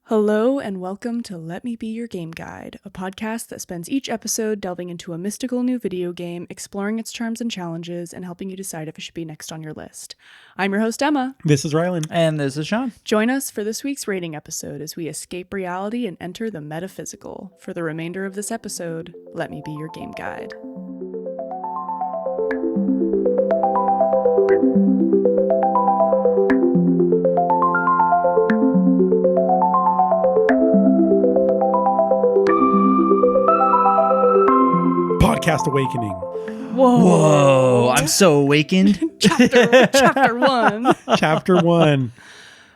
Hello and welcome to Let Me Be Your Game Guide, a podcast that spends each episode delving into a mystical new video game, exploring its charms and challenges, and helping you decide if it should be next on your list. I'm your host, Emma. This is Rylan. And this is Shawn. Join us for this week's rating episode as we escape reality and enter the metaphysical. For the remainder of this episode, let me be your game guide. Podcast Awakening. Whoa, I'm so awakened. Chapter 1. Chapter 1.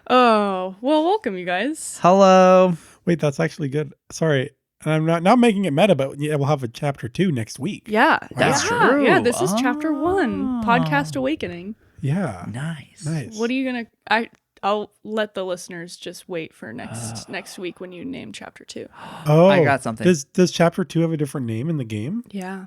Oh, well, welcome, you guys. Hello. Wait, that's actually good. Sorry. And I'm not making it meta, but yeah, we'll have a chapter 2 next week. Yeah, That's true. Yeah, this is chapter 1, Podcast Awakening. Yeah. Nice. What are you gonna? I'll let the listeners just wait for next week when you name chapter 2. Oh, I got something. Does chapter 2 have a different name in the game? Yeah,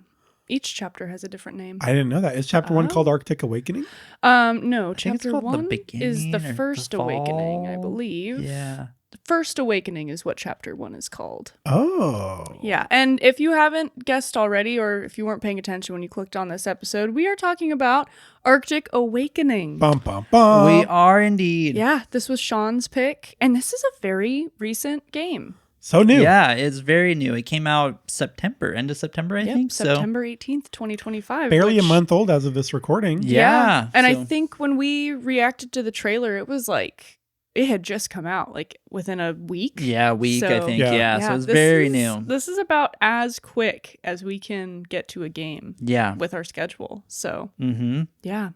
each chapter has a different name. I didn't know that. Is chapter 1 called Arctic Awakening? No, think it's chapter called The 1 is Beginning the or first The awakening, I Fall. believe. Yeah. The first awakening is what chapter 1 is called. Oh. Yeah, and if you haven't guessed already, or if you weren't paying attention when you clicked on this episode, we are talking about Arctic Awakening. Bum, bum, bum. We are indeed. Yeah, this was Shawn's pick, and this is a very recent game. So new. Yeah, it's very new. It came out end of September, I think. September 18th, 2025. Barely a month old as of this recording. Yeah. And I so- think when we reacted to the trailer, it was like, it had just come out, like within a week. Yeah, a week, I So- think. Yeah. Yeah, so it's this very is- new. This is about as quick as we can get to a game Yeah. with our schedule. So, Mm-hmm. yeah.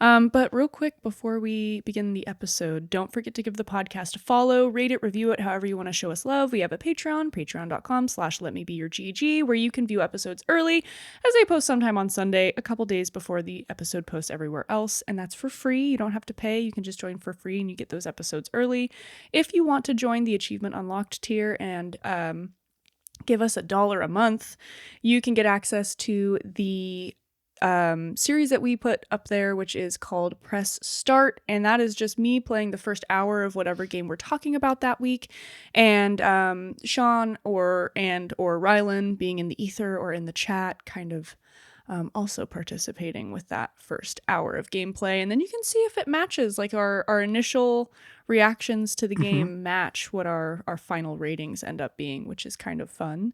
But real quick, before we begin the episode, don't forget to give the podcast a follow, rate it, review it, however you want to show us love. We have a Patreon, patreon.com/letmebeyourgg, where you can view episodes early as they post sometime on Sunday, a couple days before the episode posts everywhere else. And that's for free. You don't have to pay. You can just join for free and you get those episodes early. If you want to join the Achievement Unlocked tier and give us $1 a month, you can get access to the series that we put up there, which is called Press Start, and that is just me playing the first hour of whatever game we're talking about that week, and Shawn or Rylan being in the ether or in the chat, kind of also participating with that first hour of gameplay. And then you can see if it matches, like our initial reactions to the game match what our final ratings end up being, which is kind of fun.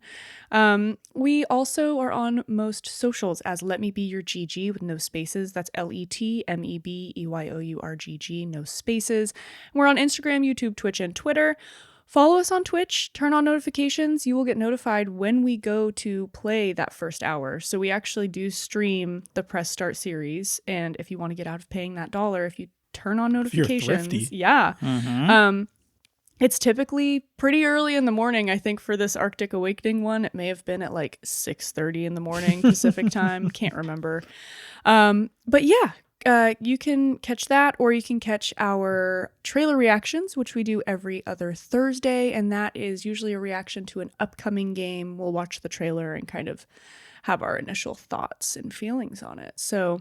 We also are on most socials as Let Me Be Your GG with no spaces. That's LetMeBeyourGG, no spaces. We're on Instagram, YouTube, Twitch, and Twitter. Follow us on Twitch, turn on notifications. You will get notified when we go to play that first hour. So we actually do stream the Press Start series. And if you want to get out of paying that $1, if you turn on notifications, thrifty. yeah. Mm-hmm. It's typically pretty early in the morning. I think for this Arctic Awakening one, it may have been at like 6:30 in the morning Pacific time. Can't remember. But yeah. You can catch that, or you can catch our trailer reactions, which we do every other Thursday, and that is usually a reaction to an upcoming game. We'll watch the trailer and kind of have our initial thoughts and feelings on it. So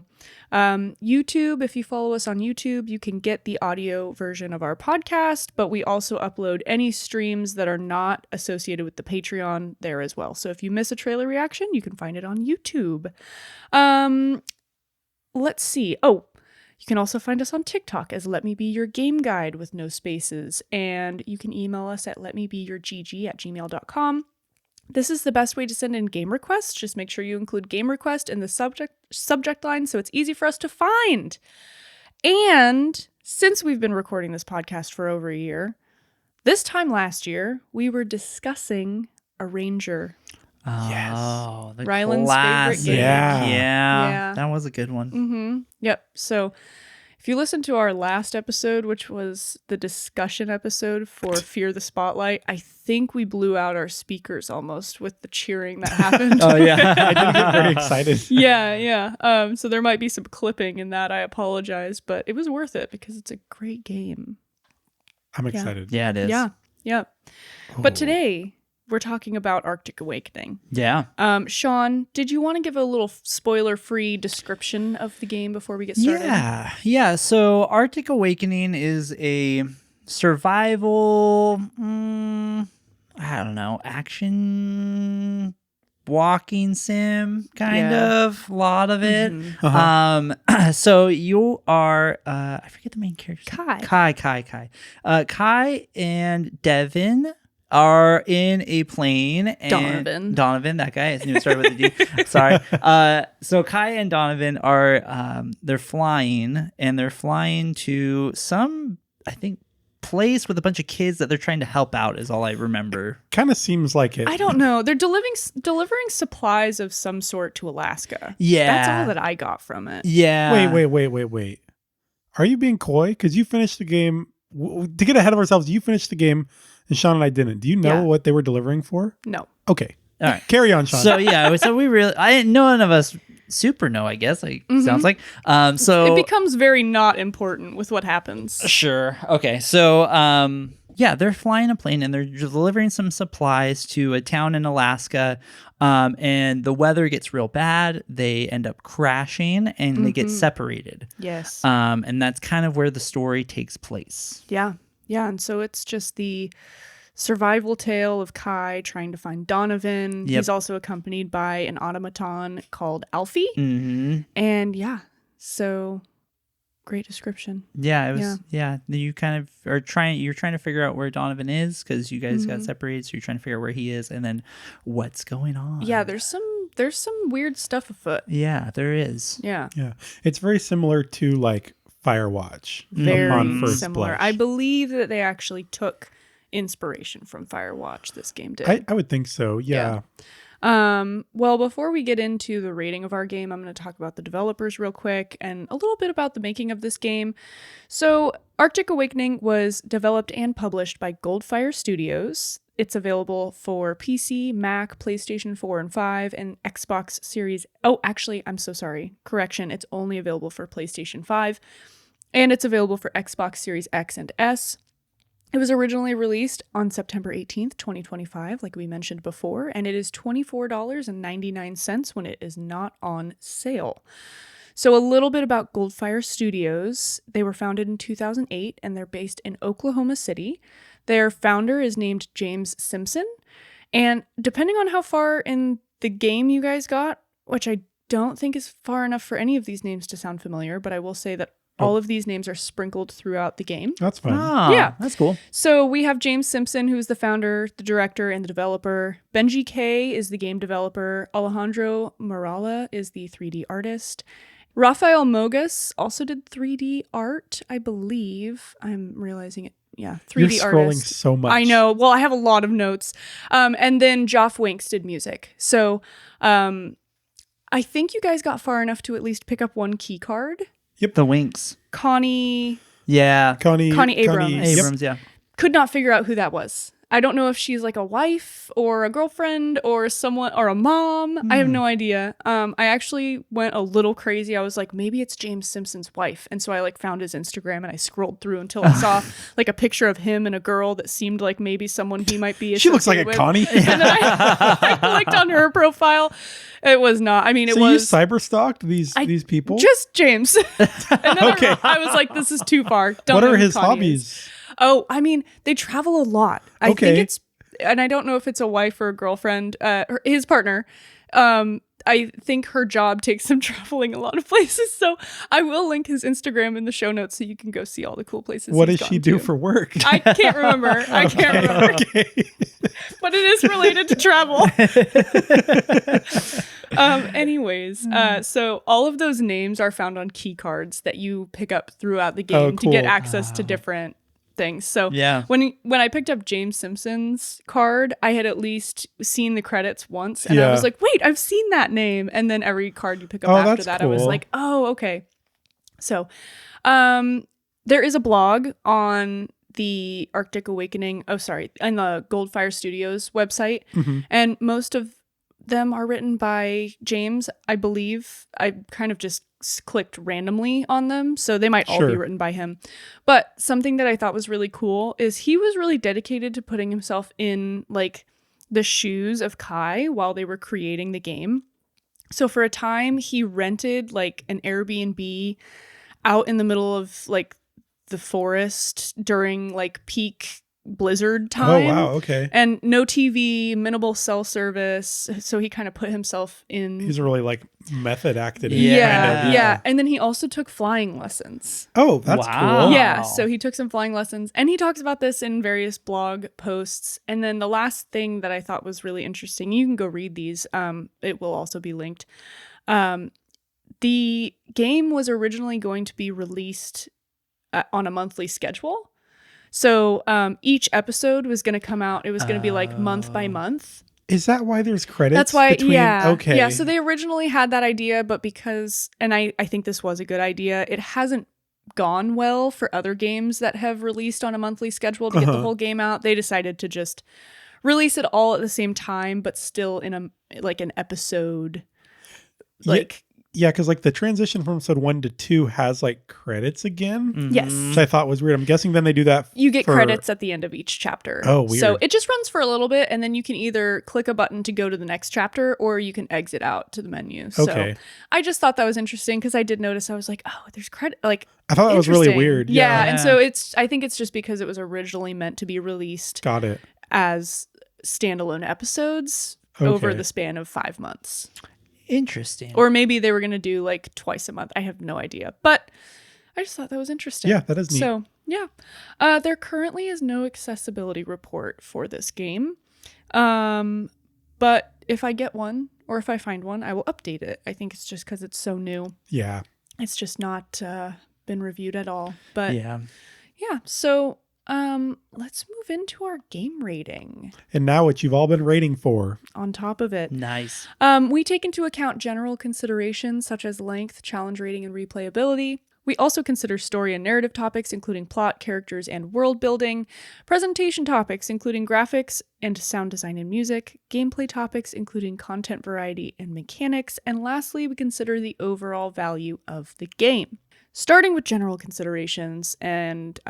YouTube, if you follow us on YouTube, you can get the audio version of our podcast, but we also upload any streams that are not associated with the Patreon there as well. So if you miss a trailer reaction, you can find it on YouTube. Let's see. Oh, you can also find us on TikTok as Let Me Be Your Game Guide with no spaces. And you can email us at letmebeyourgg@gmail.com. This is the best way to send in game requests. Just make sure you include game request in the subject line so it's easy for us to find. And since we've been recording this podcast for over a year, this time last year, we were discussing a Ranger. Oh, the Rylan's classic. favorite game. Yeah. That was a good one. Mm-hmm. Yep. So if you listen to our last episode, which was the discussion episode for Fear the Spotlight, I think we blew out our speakers almost with the cheering that happened. Oh, yeah. I did get very excited. Yeah. So there might be some clipping in that. I apologize, but it was worth it because it's a great game. I'm excited. Yeah, it is. Yeah. But today we're talking about Arctic Awakening. Yeah. Shawn, did you want to give a little spoiler-free description of the game before we get started? Yeah. So Arctic Awakening is a survival know, action walking sim kind Yeah. of, a lot of it. Uh-huh. So you are I forget the main character. Kai. Kai and Devin are in a plane, and Donovan, that guy, his name started with a D. Sorry. So Kai and Donovan are they're flying to some, I think, place with a bunch of kids that they're trying to help out is all I remember. Kind of seems like it. I don't know. They're delivering supplies of some sort to Alaska. Yeah. That's all that I got from it. Yeah. Wait. Are you being coy? Because you finished the game. To get ahead of ourselves, you finished the game, and Shawn and I didn't. Do you know what they were delivering for? No. Okay. All right. Carry on, Shawn. So we really, none of us super know, I guess. Sounds like. So it becomes very not important with what happens. Sure. Okay. So they're flying a plane and they're delivering some supplies to a town in Alaska. And the weather gets real bad. They end up crashing and they get separated. Yes. And that's kind of where the story takes place. Yeah. And so it's just the survival tale of Kai trying to find Donovan. Yep. He's also accompanied by an automaton called Alfie. Mm-hmm. And so great description. Yeah, it was. Yeah, you kind of are you're trying to figure out where Donovan is because you guys got separated. So you're trying to figure out where he is and then what's going on. Yeah, there's some weird stuff afoot. Yeah, there is. Yeah. It's very similar to like Firewatch. Very upon first similar. blush. I believe that they actually took inspiration from Firewatch. This game did. I would think so. Yeah. Well, before we get into the rating of our game, I'm going to talk about the developers real quick and a little bit about the making of this game. So, Arctic Awakening was developed and published by Goldfire Studios. It's available for PC, Mac, PlayStation 4 and 5, and Xbox Series. Oh, actually, I'm so sorry. Correction, it's only available for PlayStation 5, and it's available for Xbox Series X and S. It was originally released on September 18th, 2025, like we mentioned before, and it is $24.99 when it is not on sale. So a little bit about Goldfire Studios. They were founded in 2008, and they're based in Oklahoma City. Their founder is named James Simpson, and depending on how far in the game you guys got, which I don't think is far enough for any of these names to sound familiar, but I will say that all of these names are sprinkled throughout the game. That's fine. Yeah. That's cool. So we have James Simpson, who is the founder, the director, and the developer. Benji K is the game developer. Alejandro Morala is the 3D artist. Rafael Mogas also did 3D art, I believe. I'm realizing it. Yeah, 3D You're scrolling artist. so much. I know. Well, I have a lot of notes. And then Joff Winks did music. So I think you guys got far enough to at least pick up one key card. Yep. The Winks. Connie Yeah. Connie Abrams. Abrams, yeah. Could not figure out who that was. I don't know if she's like a wife or a girlfriend or someone or a mom. I have no idea. I actually went a little crazy. I was like, maybe it's James Simpson's wife. And so I like found his Instagram and I scrolled through until I saw like a picture of him and a girl that seemed like maybe someone he might be. She looks like a with. Connie. And then I clicked on her profile. It was not. I mean, it So was you cyberstalked these people? just James. And then Okay. I was like, this is too far. Don't What know are who his Connie hobbies? is. Oh, I mean, they travel a lot. I Okay. think it's, and I don't know if it's a wife or a girlfriend, his partner. I think her job takes him traveling a lot of places. So I will link his Instagram in the show notes so you can go see all the cool places. What he's does she gone do to. for work? I can't remember. I can't remember. Okay. But it is related to travel. Anyways, so all of those names are found on key cards that you pick up throughout the game to get cool. access to different things. So Yeah. when I picked up James Simpson's card, I had at least seen the credits once, and I Yeah. was like, "Wait, I've seen that name." And then every card you pick up Oh, after that's that, I was cool. like, "Oh, okay." So, there is a blog on the Arctic Awakening. Oh, sorry, on the Goldfire Studios website, and most of them are written by James, I believe. I kind of just clicked randomly on them, so they might all be Sure. written by him. But something that I thought was really cool is he was really dedicated to putting himself in like the shoes of Kai while they were creating the game. So for a time, he rented like an Airbnb out in the middle of like the forest during like peak blizzard time. Oh, wow. Okay. And no TV, minimal cell service. So he kind of put himself in. He's really like method acted. Yeah. Kind of, Yeah. And then he also took flying lessons. Oh, that's Wow. cool. Yeah. So he took some flying lessons, and he talks about this in various blog posts. And then the last thing that I thought was really interesting, you can go read these. It will also be linked. The game was originally going to be released on a monthly schedule. So each episode was going to come out. It was going to be like month by month. Is that why there's credits? That's why, between? yeah. Okay. Yeah, so they originally had that idea, but because, and I think this was a good idea, it hasn't gone well for other games that have released on a monthly schedule to get the whole game out. They decided to just release it all at the same time, but still in an episode. Like, yeah, because like the transition from episode 1 to 2 has like credits again. Yes. Which I thought was weird. I'm guessing then they do that. You get credits at the end of each chapter. Oh, weird. So it just runs for a little bit, and then you can either click a button to go to the next chapter, or you can exit out to the menu. Okay. So I just thought that was interesting because I did notice, I was like, oh, there's credit. Like, I thought that was really interesting. weird. Yeah. And so I think it's just because it was originally meant to be released Got it. as standalone episodes over the span of 5 months. Interesting. Or maybe they were going to do like twice a month. I have no idea. But I just thought that was interesting. Yeah, that is neat. So, yeah. There currently is no accessibility report for this game. But if I get one, or if I find one, I will update it. I think it's just because it's so new. Yeah. It's just not been reviewed at all. But yeah. So let's move into our game rating. And now what you've all been rating for. On top of it. Nice. We take into account general considerations such as length, challenge rating, and replayability. We also consider story and narrative topics, including plot, characters, and world building, presentation topics, including graphics and sound design and music, gameplay topics, including content variety and mechanics, and lastly, we consider the overall value of the game. Starting with general considerations, and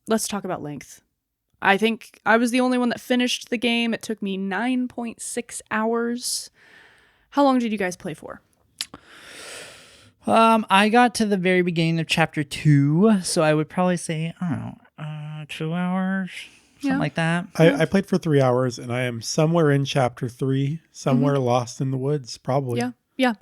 let's talk about length. I think I was the only one that finished the game. It took me 9.6 hours. How long did you guys play for? I got to the very beginning of chapter 2, so I would probably say, I don't know, 2 hours, something like that. I played for 3 hours, and I am somewhere in chapter 3, somewhere lost in the woods, probably. Yeah.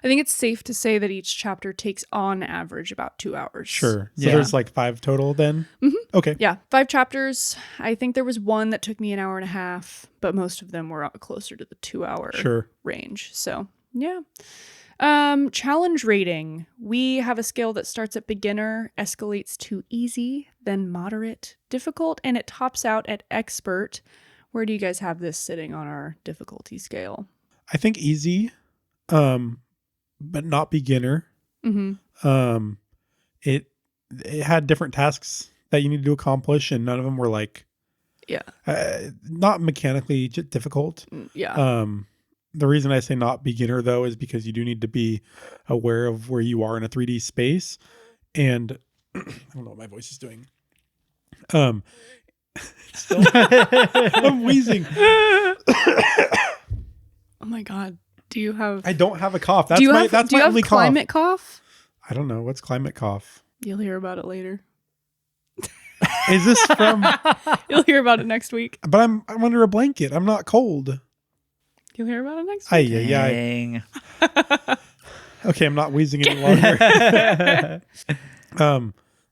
I think it's safe to say that each chapter takes on average about 2 hours. Sure. So there's like 5 total then? Mm-hmm. Okay. Yeah, 5 chapters. I think there was one that took me an hour and a half, but most of them were closer to the 2 hour range. So, yeah. Challenge rating. We have a scale that starts at beginner, escalates to easy, then moderate, difficult, and it tops out at expert. Where do you guys have this sitting on our difficulty scale? I think easy, but not beginner. Mm-hmm. It had different tasks that you need to accomplish, and none of them were like, not mechanically difficult. Yeah. The reason I say not beginner, though, is because you do need to be aware of where you are in a 3D space. And I don't know what my voice is doing. Still, I'm wheezing. Oh my God. Do you have... I don't have a cough. That's do you my, have, that's do you my have only climate cough? I don't know. What's climate cough? You'll hear about it later. Is this from... You'll hear about it next week. But I'm under a blanket. I'm not cold. You'll hear about it next week. Dang. Okay, I'm not wheezing any longer.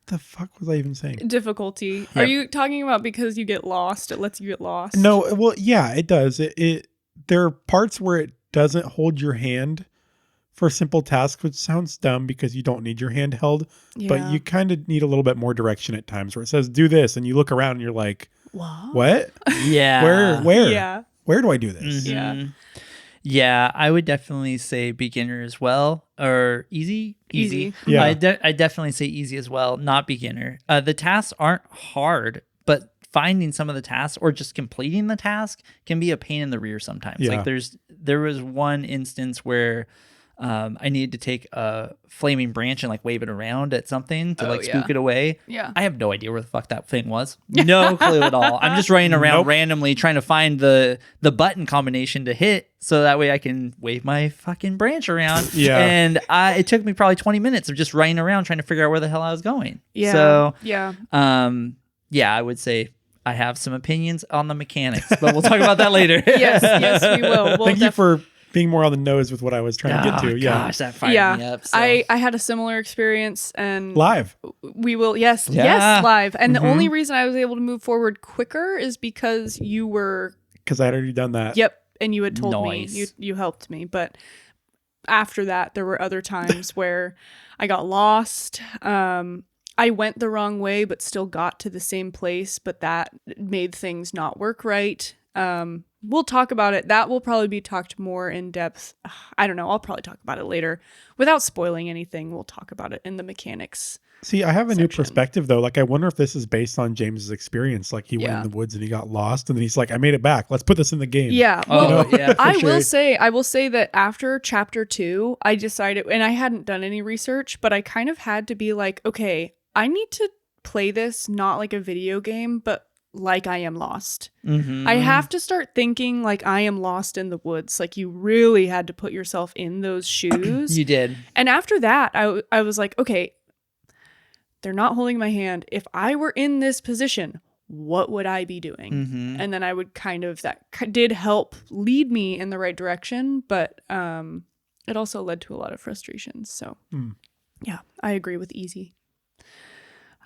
The fuck was I even saying? Difficulty. Yep. Are you talking about because you get lost? It lets you get lost? No, well, yeah, it does. There are parts where it doesn't hold your hand for simple tasks, which sounds dumb because you don't need your hand held, but you kind of need a little bit more direction at times where it says, do this. And you look around and you're like, what? Yeah. Where? Yeah. Where do I do this? Mm-hmm. Yeah. Yeah, I would definitely say beginner as well, or easy. Yeah. I definitely say easy as well, not beginner. The tasks aren't hard, but finding some of the tasks or just completing the task can be a pain in the rear sometimes. Yeah. Like there was one instance where I needed to take a flaming branch and like wave it around at something to spook it away. Yeah. I have no idea where the fuck that thing was. No clue at all. I'm just running around randomly trying to find the button combination to hit so that way I can wave my fucking branch around. Yeah. And it took me probably 20 minutes of just running around trying to figure out where the hell I was going. Yeah. So, yeah. yeah, I would say I have some opinions on the mechanics, but we'll talk about that later. Yes, we will. Thank you for being more on the nose with what I was trying to get to. Yeah. Gosh, that fired me up. So. I had a similar experience, and live. We will. Yes, live. And the only reason I was able to move forward quicker is because you were. Because I had already done that. Yep, and you had told me. You helped me, but after that, there were other times where I got lost. I went the wrong way, but still got to the same place, but that made things not work right. We'll talk about it. That will probably be talked more in depth. I don't know. I'll probably talk about it later. Without spoiling anything, we'll talk about it in the mechanics. See, I have a new perspective, though. Like, I wonder if this is based on James's experience. Like, he went in the woods and he got lost, and then he's like, I made it back. Let's put this in the game. Yeah. Well, I will say that after chapter 2, I decided, and I hadn't done any research, but I kind of had to be like, okay, I need to play this not like a video game, but like I am lost. I have to start thinking like I am lost in the woods. Like, you really had to put yourself in those shoes. You did. And after that, I was like, okay, they're not holding my hand. If I were in this position, what would I be doing? And then I would that did help lead me in the right direction, but it also led to a lot of frustrations. So yeah, I agree with easy.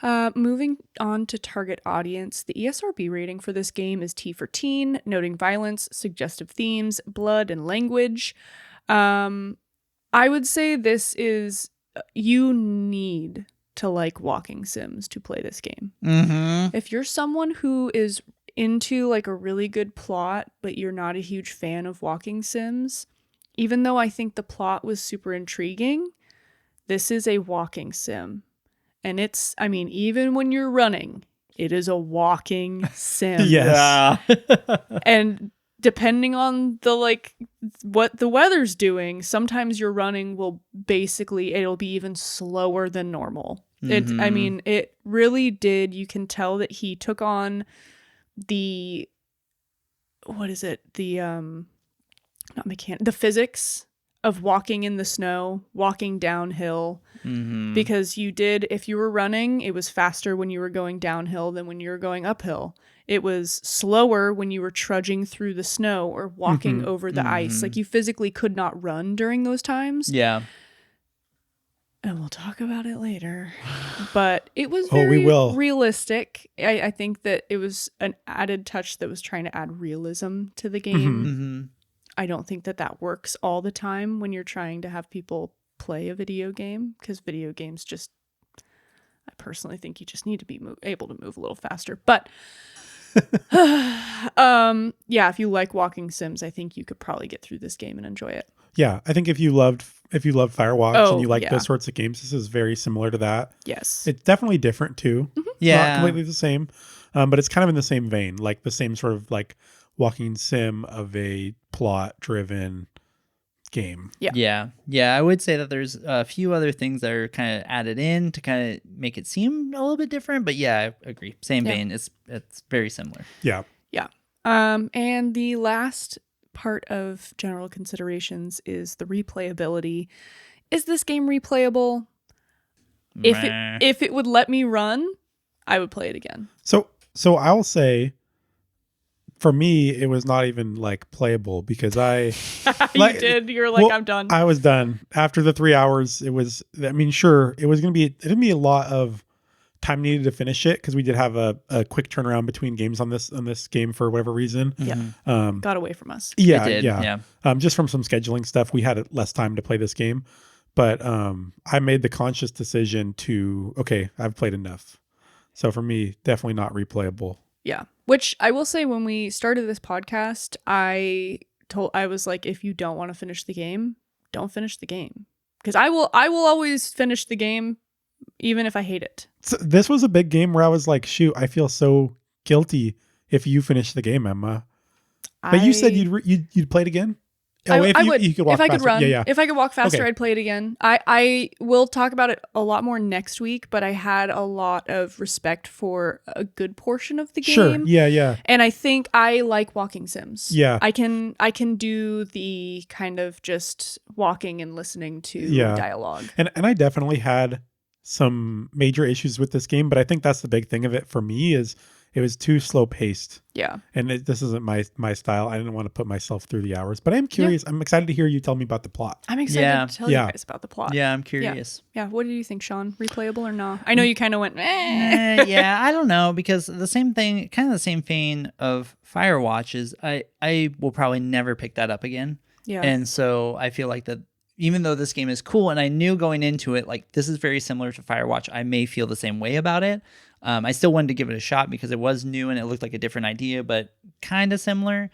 Moving on to target audience, the ESRB rating for this game is T for teen, noting violence, suggestive themes, blood, and language. I would say this is, you need to like walking sims to play this game. If you're someone who is into like a really good plot, but you're not a huge fan of walking sims, even though I think the plot was super intriguing, this is a walking sim. And it's, I mean, even when you're running, it is a walking sim. Yes. And depending on what the weather's doing, sometimes your running will it'll be even slower than normal. I mean, it really did. You can tell that he took on the physics of walking in the snow, walking downhill, because if you were running, it was faster when you were going downhill than when you were going uphill. It was slower when you were trudging through the snow or walking over the ice. Like, you physically could not run during those times. Yeah. And we'll talk about it later. But it was very realistic. I think that it was an added touch that was trying to add realism to the game. I don't think that works all the time when you're trying to have people play a video game, because video games I personally think you just need to be able to move a little faster. But yeah, if you like walking sims, I think you could probably get through this game and enjoy it. Yeah, I think if you love Firewatch and you like those sorts of games, this is very similar to that. Yes. It's definitely different too. Yeah. Not completely the same, but it's kind of in the same vein, like the same sort of like walking sim of a plot-driven game. Yeah. I would say that there's a few other things that are kind of added in to kind of make it seem a little bit different, but yeah, I agree. Same vein. It's very similar. Yeah. And the last part of general considerations is the replayability. Is this game replayable? If it would let me run, I would play it again. So I'll say, for me, it was not even like playable because you did. You're like, I'm done. I was done after the 3 hours. It was, I mean, sure, it was going to be a lot of time needed to finish it, because we did have a quick turnaround between games on this game for whatever reason. Yeah. Got away from us. Yeah. It did, yeah. Just from some scheduling stuff, we had less time to play this game, but I made the conscious decision I've played enough. So for me, definitely not replayable. Yeah. Which I will say, when we started this podcast, I was like, if you don't want to finish the game, don't finish the game. Because I will always finish the game, even if I hate it. So this was a big game where I was like, shoot, I feel so guilty if you finish the game, Emma. But you said you'd play it again? I would. You could walk if I faster. could run. Yeah. If I could walk faster, Okay. I'd play it again. I will talk about it a lot more next week, but I had a lot of respect for a good portion of the game. Sure. Yeah. And I think I like walking sims. Yeah. I can do the kind of just walking and listening to dialogue. And I definitely had some major issues with this game, but I think that's the big thing of it for me is it was too slow paced. Yeah. And this isn't my style. I didn't want to put myself through the hours, but I'm curious. I'm excited to hear you tell me about the plot. I'm excited to tell you guys about the plot. Yeah, I'm curious. Yeah. What do you think, Shawn? Replayable or not? I know you kind of went, yeah, I don't know, because the same thing, kind of the same vein of Firewatch is I will probably never pick that up again. Yeah. And so I feel like that even though this game is cool and I knew going into it, like this is very similar to Firewatch, I may feel the same way about it. I still wanted to give it a shot because it was new and it looked like a different idea, but kind of similar.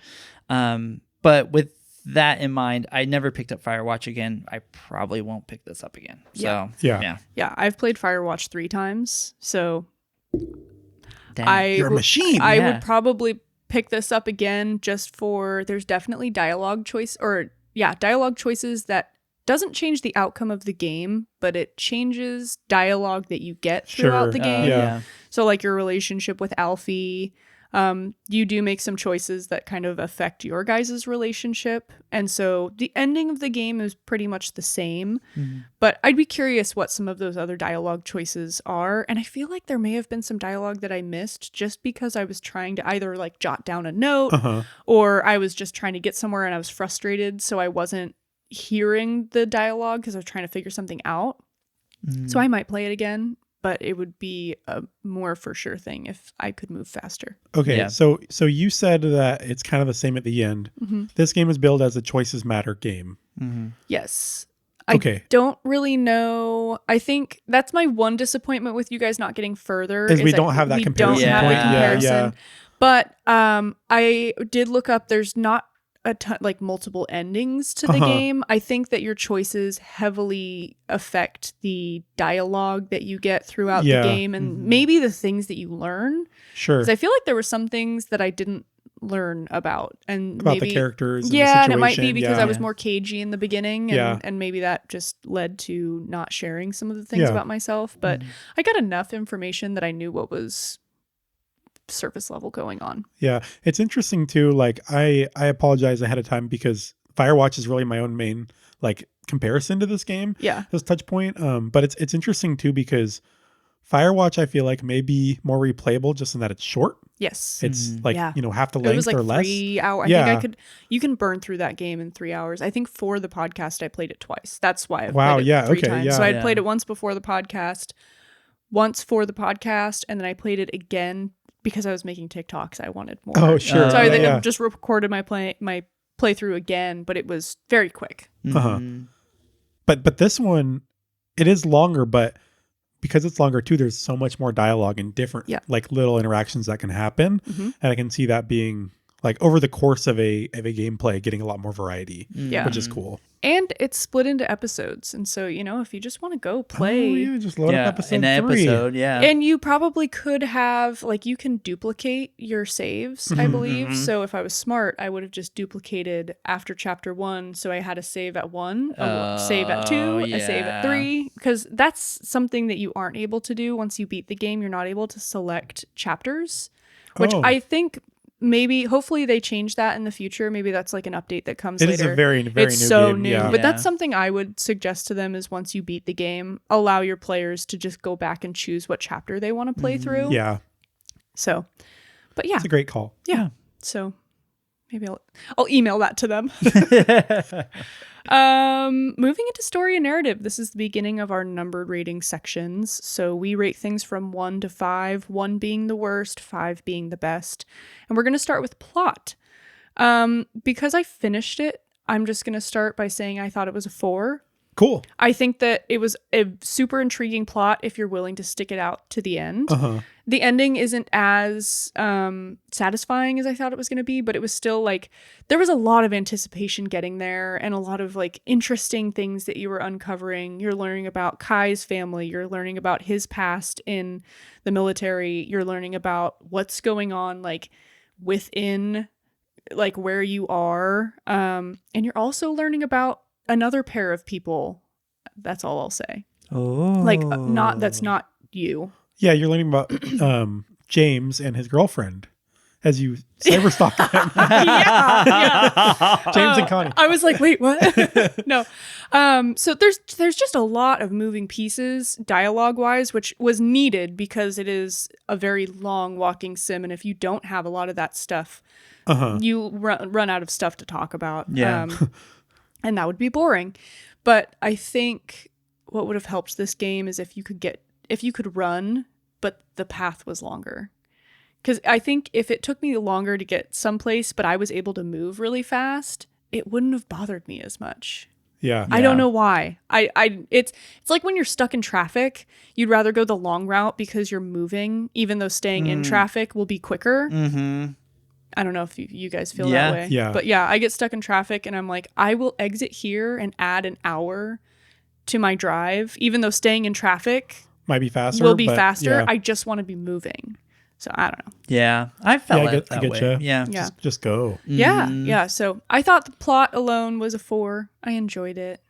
But with that in mind, I never picked up Firewatch again. I probably won't pick this up again. So yeah. I've played Firewatch 3 times, so you're a machine. I would probably pick this up again just for there's definitely dialogue choices that doesn't change the outcome of the game, but it changes dialogue that you get throughout the game. Yeah. So like your relationship with Alfie, you do make some choices that kind of affect your guys' relationship. And so the ending of the game is pretty much the same, but I'd be curious what some of those other dialogue choices are. And I feel like there may have been some dialogue that I missed just because I was trying to either like jot down a note or I was just trying to get somewhere and I was frustrated. So I wasn't hearing the dialogue because I was trying to figure something out. So I might play it again, but it would be a more for sure thing if I could move faster. Okay, Yeah. so you said that it's kind of the same at the end. This game is billed as a choices matter game. Yes. Okay. I don't really know. I think that's my one disappointment with you guys not getting further. Is we don't have that comparison don't have point. a comparison. Yeah. But I did look up, there's not a ton, like multiple endings to the game. I think that your choices heavily affect the dialogue that you get throughout the game and maybe the things that you learn. Sure. Because I feel like there were some things that I didn't learn about maybe the characters and the and it might be situation. because I was more cagey in the beginning and, Yeah. and maybe that just led to not sharing some of the things about myself. But I got enough information that I knew what was surface level going on. Yeah, it's interesting too. Like I apologize ahead of time because Firewatch is really my own main like comparison to this game. Yeah, this touch point. But it's interesting too because Firewatch I feel like may be more replayable just in that it's short. Yes, it's like half the length it was like or less. 3 hours. I think you can burn through that game in 3 hours. I think for the podcast I played it twice. That's why I played it 3 times. Yeah. So I played it once before the podcast, once for the podcast, and then I played it again because I was making TikToks. I wanted more. Oh, sure. So I just recorded my playthrough again, but it was very quick. But this one, it is longer, but because it's longer too, there's so much more dialogue and different like little interactions that can happen. And I can see that being like over the course of a gameplay, getting a lot more variety, which is cool. And it's split into episodes. And so, if you just want to go play. Just load up episode 3. Episode, And you probably could have, like, you can duplicate your saves, I believe. So if I was smart, I would have just duplicated after chapter 1. So I had a save at 1, a save at 2, a save at 3. Because that's something that you aren't able to do once you beat the game. You're not able to select chapters, which I think hopefully they change that in the future. Maybe that's like an update that comes later. It is a very, very it's new so game. new. Yeah. But that's something I would suggest to them is once you beat the game, allow your players to just go back and choose what chapter they want to play through. Yeah. So, but yeah. It's a great call. Yeah. So maybe I'll email that to them. Moving into story and narrative. This is the beginning of our numbered rating sections. So we rate things from 1 to 5, 1 being the worst, 5 being the best. And we're going to start with plot. Because I finished it, I'm just going to start by saying I thought it was a 4. Cool. I think that it was a super intriguing plot if you're willing to stick it out to the end. The ending isn't as satisfying as I thought it was going to be, but it was still like there was a lot of anticipation getting there and a lot of like interesting things that you were uncovering. You're learning about Kai's family. You're learning about his past in the military. You're learning about what's going on like within like where you are. And you're also learning about another pair of people. That's all I'll say. Like that's not you. Yeah, you're learning about James and his girlfriend as you cyberstalk them. yeah. James and Connie. I was like, wait, what? No. So there's just a lot of moving pieces dialogue wise, which was needed because it is a very long walking sim, and if you don't have a lot of that stuff, you run out of stuff to talk about. Yeah. And that would be boring. But I think what would have helped this game is if you could run, but the path was longer. Because I think if it took me longer to get someplace, but I was able to move really fast, it wouldn't have bothered me as much. Yeah. I don't know why. It's like when you're stuck in traffic, you'd rather go the long route because you're moving, even though staying in traffic will be quicker. Mm-hmm. I don't know if you guys feel that way. Yeah. But yeah, I get stuck in traffic and I'm like, I will exit here and add an hour to my drive, even though staying in traffic might be faster. Will be faster. Yeah. I just want to be moving. So I don't know. Yeah, I felt I get way. You. Yeah. Just go. Yeah. So I thought the plot alone was a 4. I enjoyed it.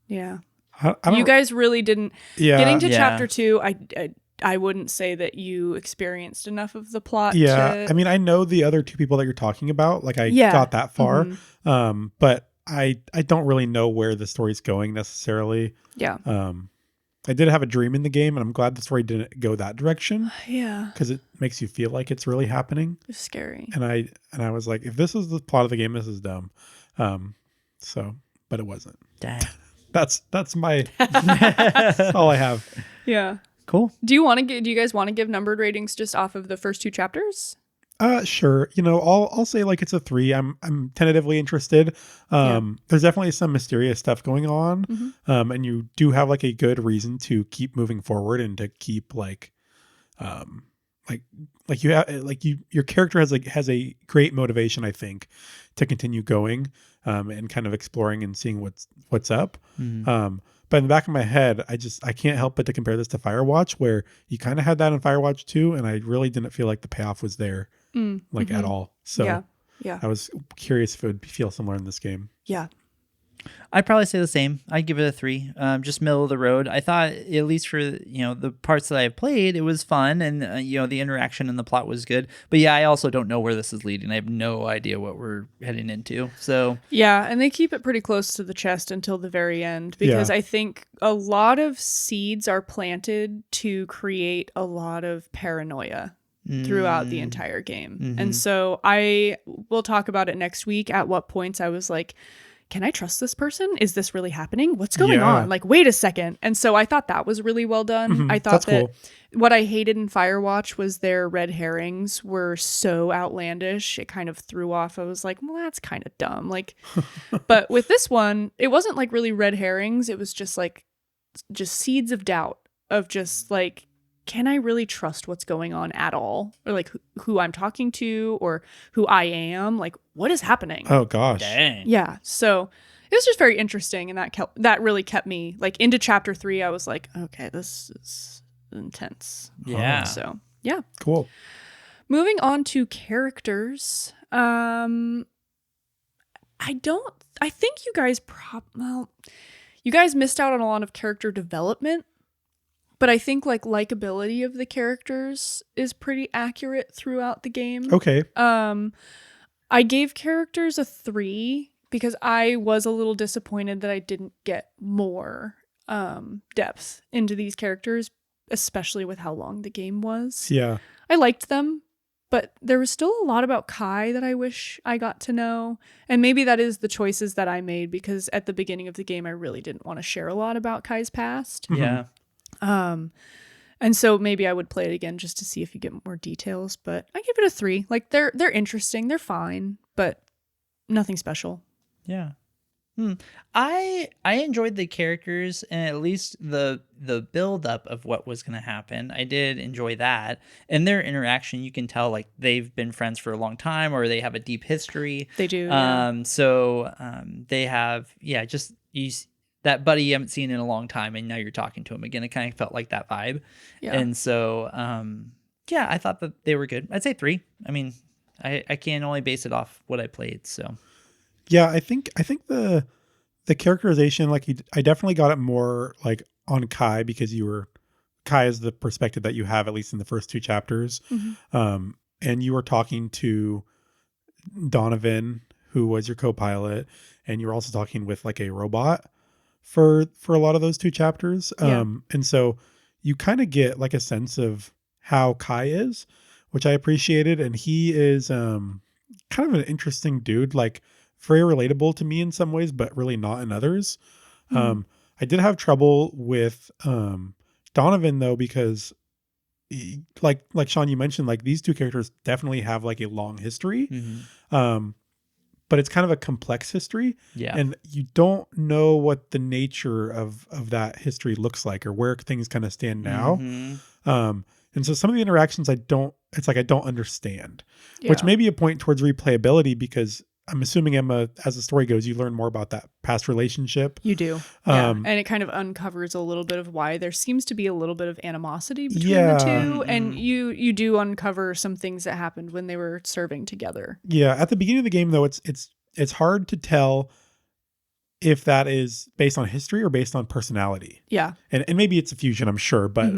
Yeah. You guys really didn't. Yeah. Getting to chapter 2, I wouldn't say that you experienced enough of the plot. Yeah. I mean, I know the other 2 people that you're talking about. Like I got that far. Mm-hmm. But I don't really know where the story's going necessarily. Yeah. I did have a dream in the game, and I'm glad the story didn't go that direction. Yeah. Because it makes you feel like it's really happening. It's scary. And I was like, if this is the plot of the game, this is dumb. But it wasn't. Dang. That's my that's all I have. Yeah. Cool. Do you guys want to give numbered ratings just off of the first 2 chapters? Sure. I'll say like it's a 3. I'm tentatively interested. There's definitely some mysterious stuff going on. Mm-hmm. And you do have like a good reason to keep moving forward and to keep like you have your character has a great motivation, I think, to continue going, and kind of exploring and seeing what's up. Mm-hmm. But in the back of my head, I can't help but to compare this to Firewatch, where you kind of had that in Firewatch too, and I really didn't feel like the payoff was there, at all. So yeah, I was curious if it would feel similar in this game. Yeah, I'd probably say the same. I'd give it a 3. Just middle of the road. I thought, at least for the parts that I played, it was fun, and the interaction and the plot was good. But yeah, I also don't know where this is leading. I have no idea what we're heading into. So yeah, and they keep it pretty close to the chest until the very end, because I think a lot of seeds are planted to create a lot of paranoia throughout the entire game. Mm-hmm. And so I will talk about it next week, at what points I was like, can I trust this person? Is this really happening? What's going on? Like, wait a second. And so I thought that was really well done. Mm-hmm. I thought that what I hated in Firewatch was their red herrings were so outlandish. It kind of threw off. I was like, well, that's kind of dumb. Like, but with this one, it wasn't like really red herrings. It was just seeds of doubt of just like, can I really trust what's going on at all? Or like who I'm talking to or who I am? Like, what is happening? Oh gosh. Dang. Yeah. So it was just very interesting. And that really kept me like into chapter 3. I was like, okay, this is intense. Yeah. So yeah. Cool. Moving on to characters. I think you guys you guys missed out on a lot of character development. But I think like likability of the characters is pretty accurate throughout the game. Okay. I gave characters a 3 because I was a little disappointed that I didn't get more depth into these characters, especially with how long the game was. Yeah. I liked them, but there was still a lot about Kai that I wish I got to know. And maybe that is the choices that I made, because at the beginning of the game, I really didn't want to share a lot about Kai's past. Yeah. And so maybe I would play it again just to see if you get more details, but I give it a 3. Like they're interesting, they're fine, but nothing special. Yeah. I enjoyed the characters, and at least the build up of what was going to happen. I did enjoy that, and their interaction. You can tell like they've been friends for a long time, or they have a deep history. They do. They have just that buddy you haven't seen in a long time, and now you're talking to him again. It kind of felt like that vibe. Yeah. And so, I thought that they were good. I'd say 3. I mean, I can only base it off what I played. So, yeah, I think the characterization, like I definitely got it more like on Kai, because Kai is the perspective that you have, at least in the first 2 chapters. Mm-hmm. And you were talking to Donovan, who was your co-pilot, and you were also talking with like a robot. for a lot of those 2 chapters. Yeah. And so you kind of get like a sense of how Kai is, which I appreciated. And he is kind of an interesting dude, like very relatable to me in some ways, but really not in others. I did have trouble with Donovan though, because like Shawn, you mentioned, like these 2 characters definitely have like a long history. But it's kind of a complex history. Yeah. And you don't know what the nature of that history looks like or where things kind of stand now. And so some of the interactions I don't understand, which may be a point towards replayability, because I'm assuming, Emma, as the story goes, you learn more about that past relationship. You do. And it kind of uncovers a little bit of why there seems to be a little bit of animosity between the 2. And you do uncover some things that happened when they were serving together. Yeah. At the beginning of the game, though, it's hard to tell if that is based on history or based on personality. Yeah. And maybe it's a fusion, I'm sure. But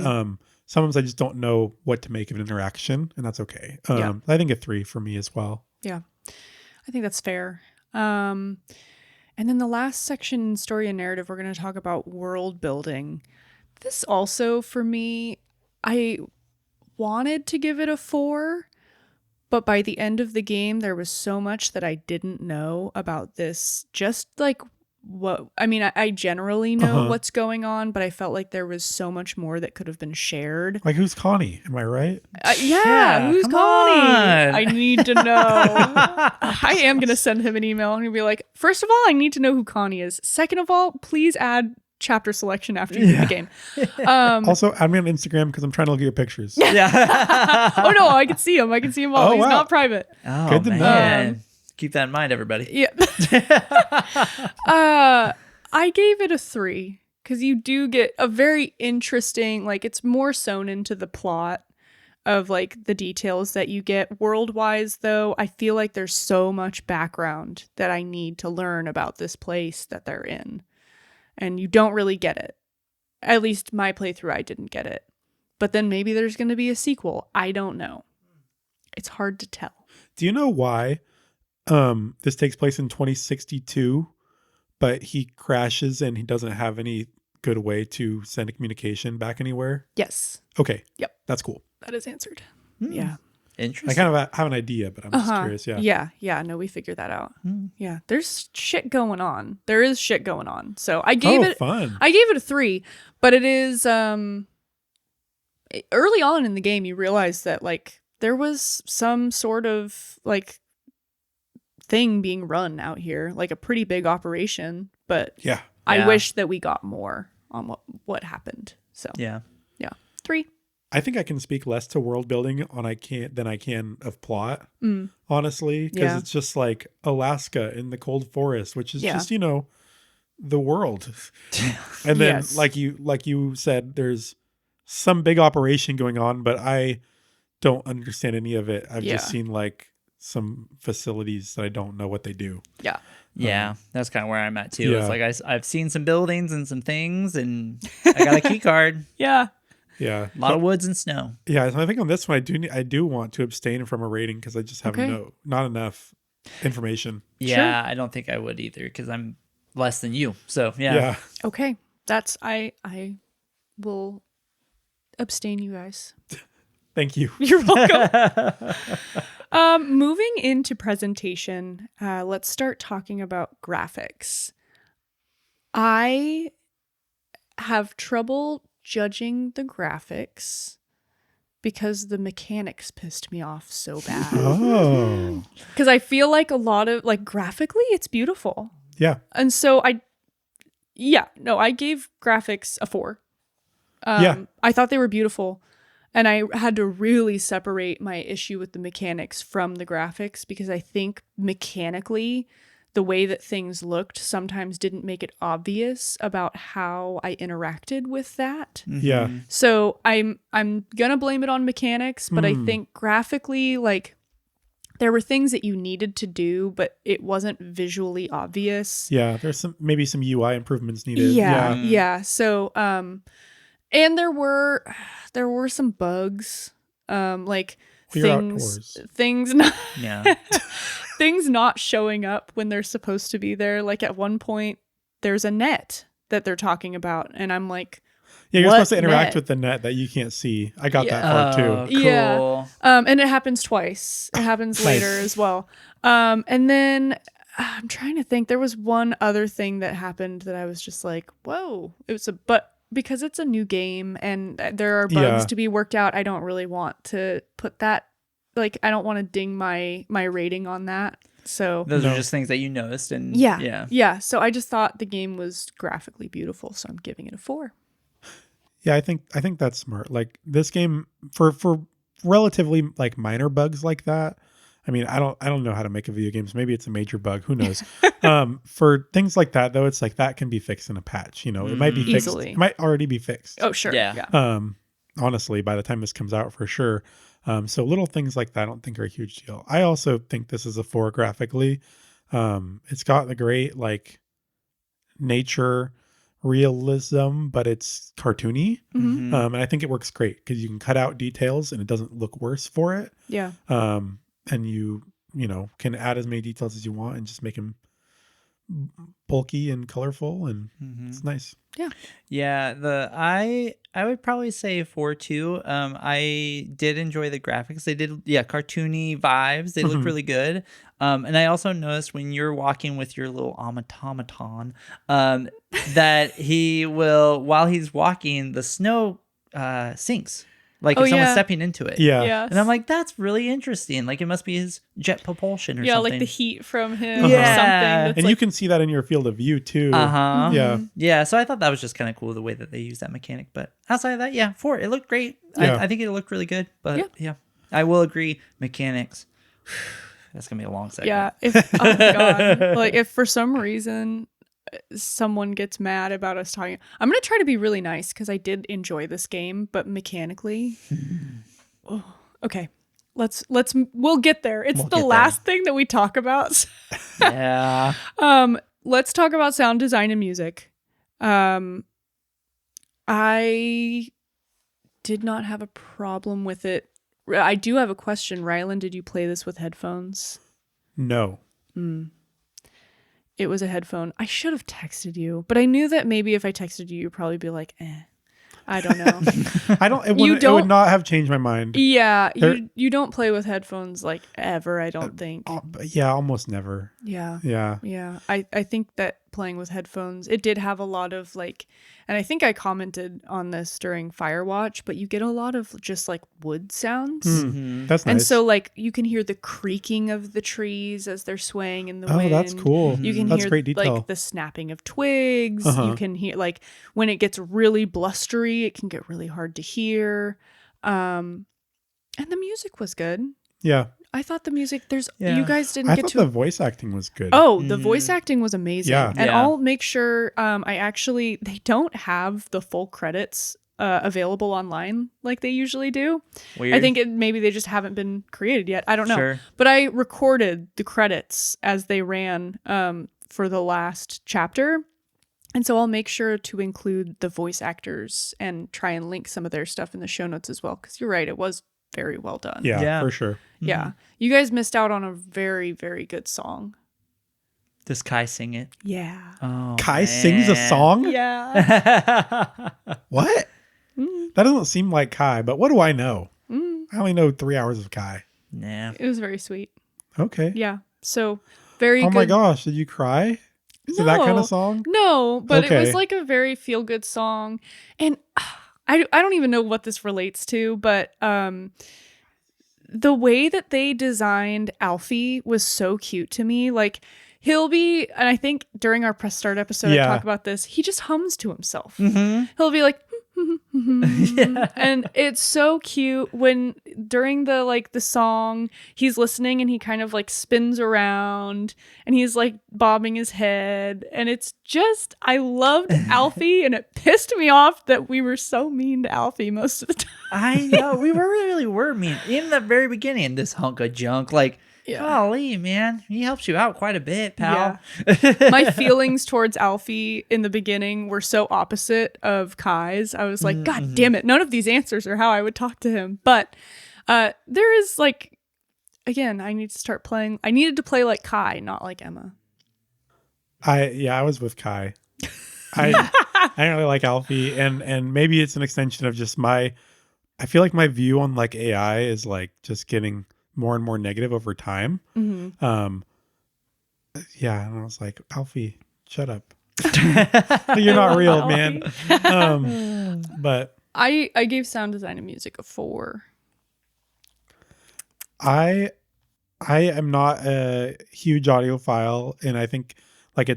sometimes I just don't know what to make of an interaction, and that's okay. I think a 3 for me as well. Yeah. I think that's fair. And then the last section, story and narrative, we're going to talk about world building. This also, for me, I wanted to give it a 4, but by the end of the game, there was so much that I didn't know about this. Just like I generally know what's going on, but I felt like there was so much more that could have been shared. Like, who's Connie? Am I right? Who's Connie? I need to know. I am going to send him an email and be like, first of all, I need to know who Connie is. Second of all, please add chapter selection after you beat the game. Also, add me on Instagram because I'm trying to look at your pictures. Oh, no, I can see him. I can see him all. He's not private. Oh, good to know. Keep that in mind, everybody. Yeah. I gave it a 3 because you do get a very interesting, like, it's more sewn into the plot of like the details that you get. World-wise, though, I feel like there's so much background that I need to learn about this place that they're in. And you don't really get it. At least my playthrough, I didn't get it. But then maybe there's going to be a sequel. I don't know. It's hard to tell. Do you know why this takes place in 2062, but he crashes and he doesn't have any good way to send a communication back anywhere? Yes. Okay. Yep. That's cool. That is answered. Yeah. Interesting. I kind of have an idea, but I'm just curious. Yeah. No, we figured that out. Yeah. There's shit going on. There is shit going on. So I gave it fun. I gave it a 3, but it is early on in the game you realize that like there was some sort of like thing being run out here, like a pretty big operation, but I wish that we got more on what happened. So yeah 3. I think I can speak less to world building than I can of plot, honestly, because it's just like Alaska in the cold forest, which is just, the world. And then like you said, there's some big operation going on, but I don't understand any of it. I've just seen like some facilities that I don't know what they do. Yeah, that's kind of where I'm at too. It's like I've seen some buildings and some things, and I got a key card. Yeah. A lot of woods and snow. Yeah, I think on this one I do want to abstain from a rating because I just have not enough information. Yeah, I don't think I would either because I'm less than you. So yeah. Okay, that's I will abstain, you guys. Thank you. You're welcome. Moving into presentation, let's start talking about graphics. I have trouble judging the graphics because the mechanics pissed me off so bad. Oh. Because I feel like a lot of, like, graphically, it's beautiful. Yeah. And so I gave graphics a 4. I thought they were beautiful. And I had to really separate my issue with the mechanics from the graphics because I think mechanically the way that things looked sometimes didn't make it obvious about how I interacted with that. Yeah. So I'm gonna blame it on mechanics, but I think graphically, like, there were things that you needed to do, but it wasn't visually obvious. Yeah, there's maybe some UI improvements needed. Yeah. So and there were some bugs, like things not things not showing up when they're supposed to be there. Like at one point, there's a net that they're talking about, and I'm like, yeah, you're what supposed to interact net? with the net that you can't see. I got that part too. Cool. Yeah. And it happens twice. It happens later as well. And then I'm trying to think. There was one other thing that happened that I was just like, whoa. But because it's a new game and there are bugs to be worked out, I don't really want to put that. Like, I don't want to ding my rating on that. So those are just things that you noticed, and yeah. So I just thought the game was graphically beautiful, so I'm giving it a 4. Yeah, I think that's smart. Like this game for relatively like minor bugs like that. I mean, I don't know how to make a video game. So maybe it's a major bug. Who knows? For things like that though, it's like that can be fixed in a patch. You know, it might be fixed. Easily. It might already be fixed. Oh sure. Yeah. Honestly, by the time this comes out, for sure. So little things like that I don't think are a huge deal. I also think this is a 4 graphically. It's got the great like nature realism, but it's cartoony. And I think it works great because you can cut out details and it doesn't look worse for it. Yeah. And you can add as many details as you want and just make them bulky and colorful, and it's nice. Yeah, I would probably say 4 too. I did enjoy the graphics. They did cartoony vibes. They looked really good. And I also noticed when you're walking with your little automaton, that he will, while he's walking, the snow sinks. Like if someone's stepping into it. Yeah. Yes. And I'm like, that's really interesting. Like it must be his jet propulsion or something. Yeah, like the heat from him. Yeah. Or something. That's And you can see that in your field of view too. Yeah. Yeah, so I thought that was just kind of cool the way that they used that mechanic. But outside of that, 4. It looked great. Yeah. I think it looked really good. But yeah, I will agree. Mechanics. That's going to be a long segment. Yeah. Oh my God. Like if for some reason someone gets mad about us talking, I'm going to try to be really nice because I did enjoy this game, but mechanically. Okay. We'll get there. It's the last thing that we talk about. Yeah. Let's talk about sound design and music. I did not have a problem with it. I do have a question. Rylan, did you play this with headphones? No. It was a headphone. I should have texted you, but I knew that maybe if I texted you, you'd probably be like, I don't know. It would not have changed my mind. Yeah, you don't play with headphones like ever, I don't think. Yeah, almost never. Yeah. Yeah. I think that playing with headphones, it did have a lot of like, and I think I commented on this during Firewatch, but you get a lot of just like wood sounds. That's nice. And so like you can hear the creaking of the trees as they're swaying in the wind. Oh, that's cool. You can hear great detail. Like the snapping of twigs. You can hear like when it gets really blustery, it can get really hard to hear. And the music was good. Yeah. I thought the music, you guys didn't I get thought to. the voice acting was good. Oh, the voice acting was amazing. Yeah. And I'll make sure, they don't have the full credits available online like they usually do. Weird. I think maybe they just haven't been created yet. I don't know. Sure. But I recorded the credits as they ran for the last chapter. And so I'll make sure to include the voice actors and try and link some of their stuff in the show notes as well. Because you're right, it was very well done. Yeah, for sure. Yeah. You guys missed out on a very, very good song. Does Kai sing it? Yeah. Oh, Kai sings a song? Yeah. What? That doesn't seem like Kai, but what do I know? I only know 3 hours of Kai. Yeah. It was very sweet. Okay. Yeah. So very good. Oh my gosh, did you cry? Is it that kind of song? No, but Okay. it was like a very feel-good song. And I don't even know what this relates to, but the way that they designed Alfie was so cute to me. Like he'll be, and I think during our press start episode, I talk about this. He just hums to himself. He'll be like, and it's so cute when during the song he's listening and he kind of like spins around and he's like bobbing his head, and it's just, I loved Alfie, and it pissed me off that we were so mean to Alfie most of the time. I know, we really were mean in the very beginning. This hunk of junk, like, golly, man, he helps you out quite a bit, pal. Yeah. My feelings towards Alfie in the beginning were so opposite of Kai's. I was like, God damn it, none of these answers are how I would talk to him. But there is like, again, I need to start playing. I needed to play like Kai, not like Emma. I was with Kai. I don't really like Alfie, and maybe it's an extension of just I feel like my view on like AI is like just getting more and more negative over time. Mm-hmm. Yeah, and I was like, Alfie, shut up. You're not real, man. But I gave sound design and music a 4. I am not a huge audiophile, and I think like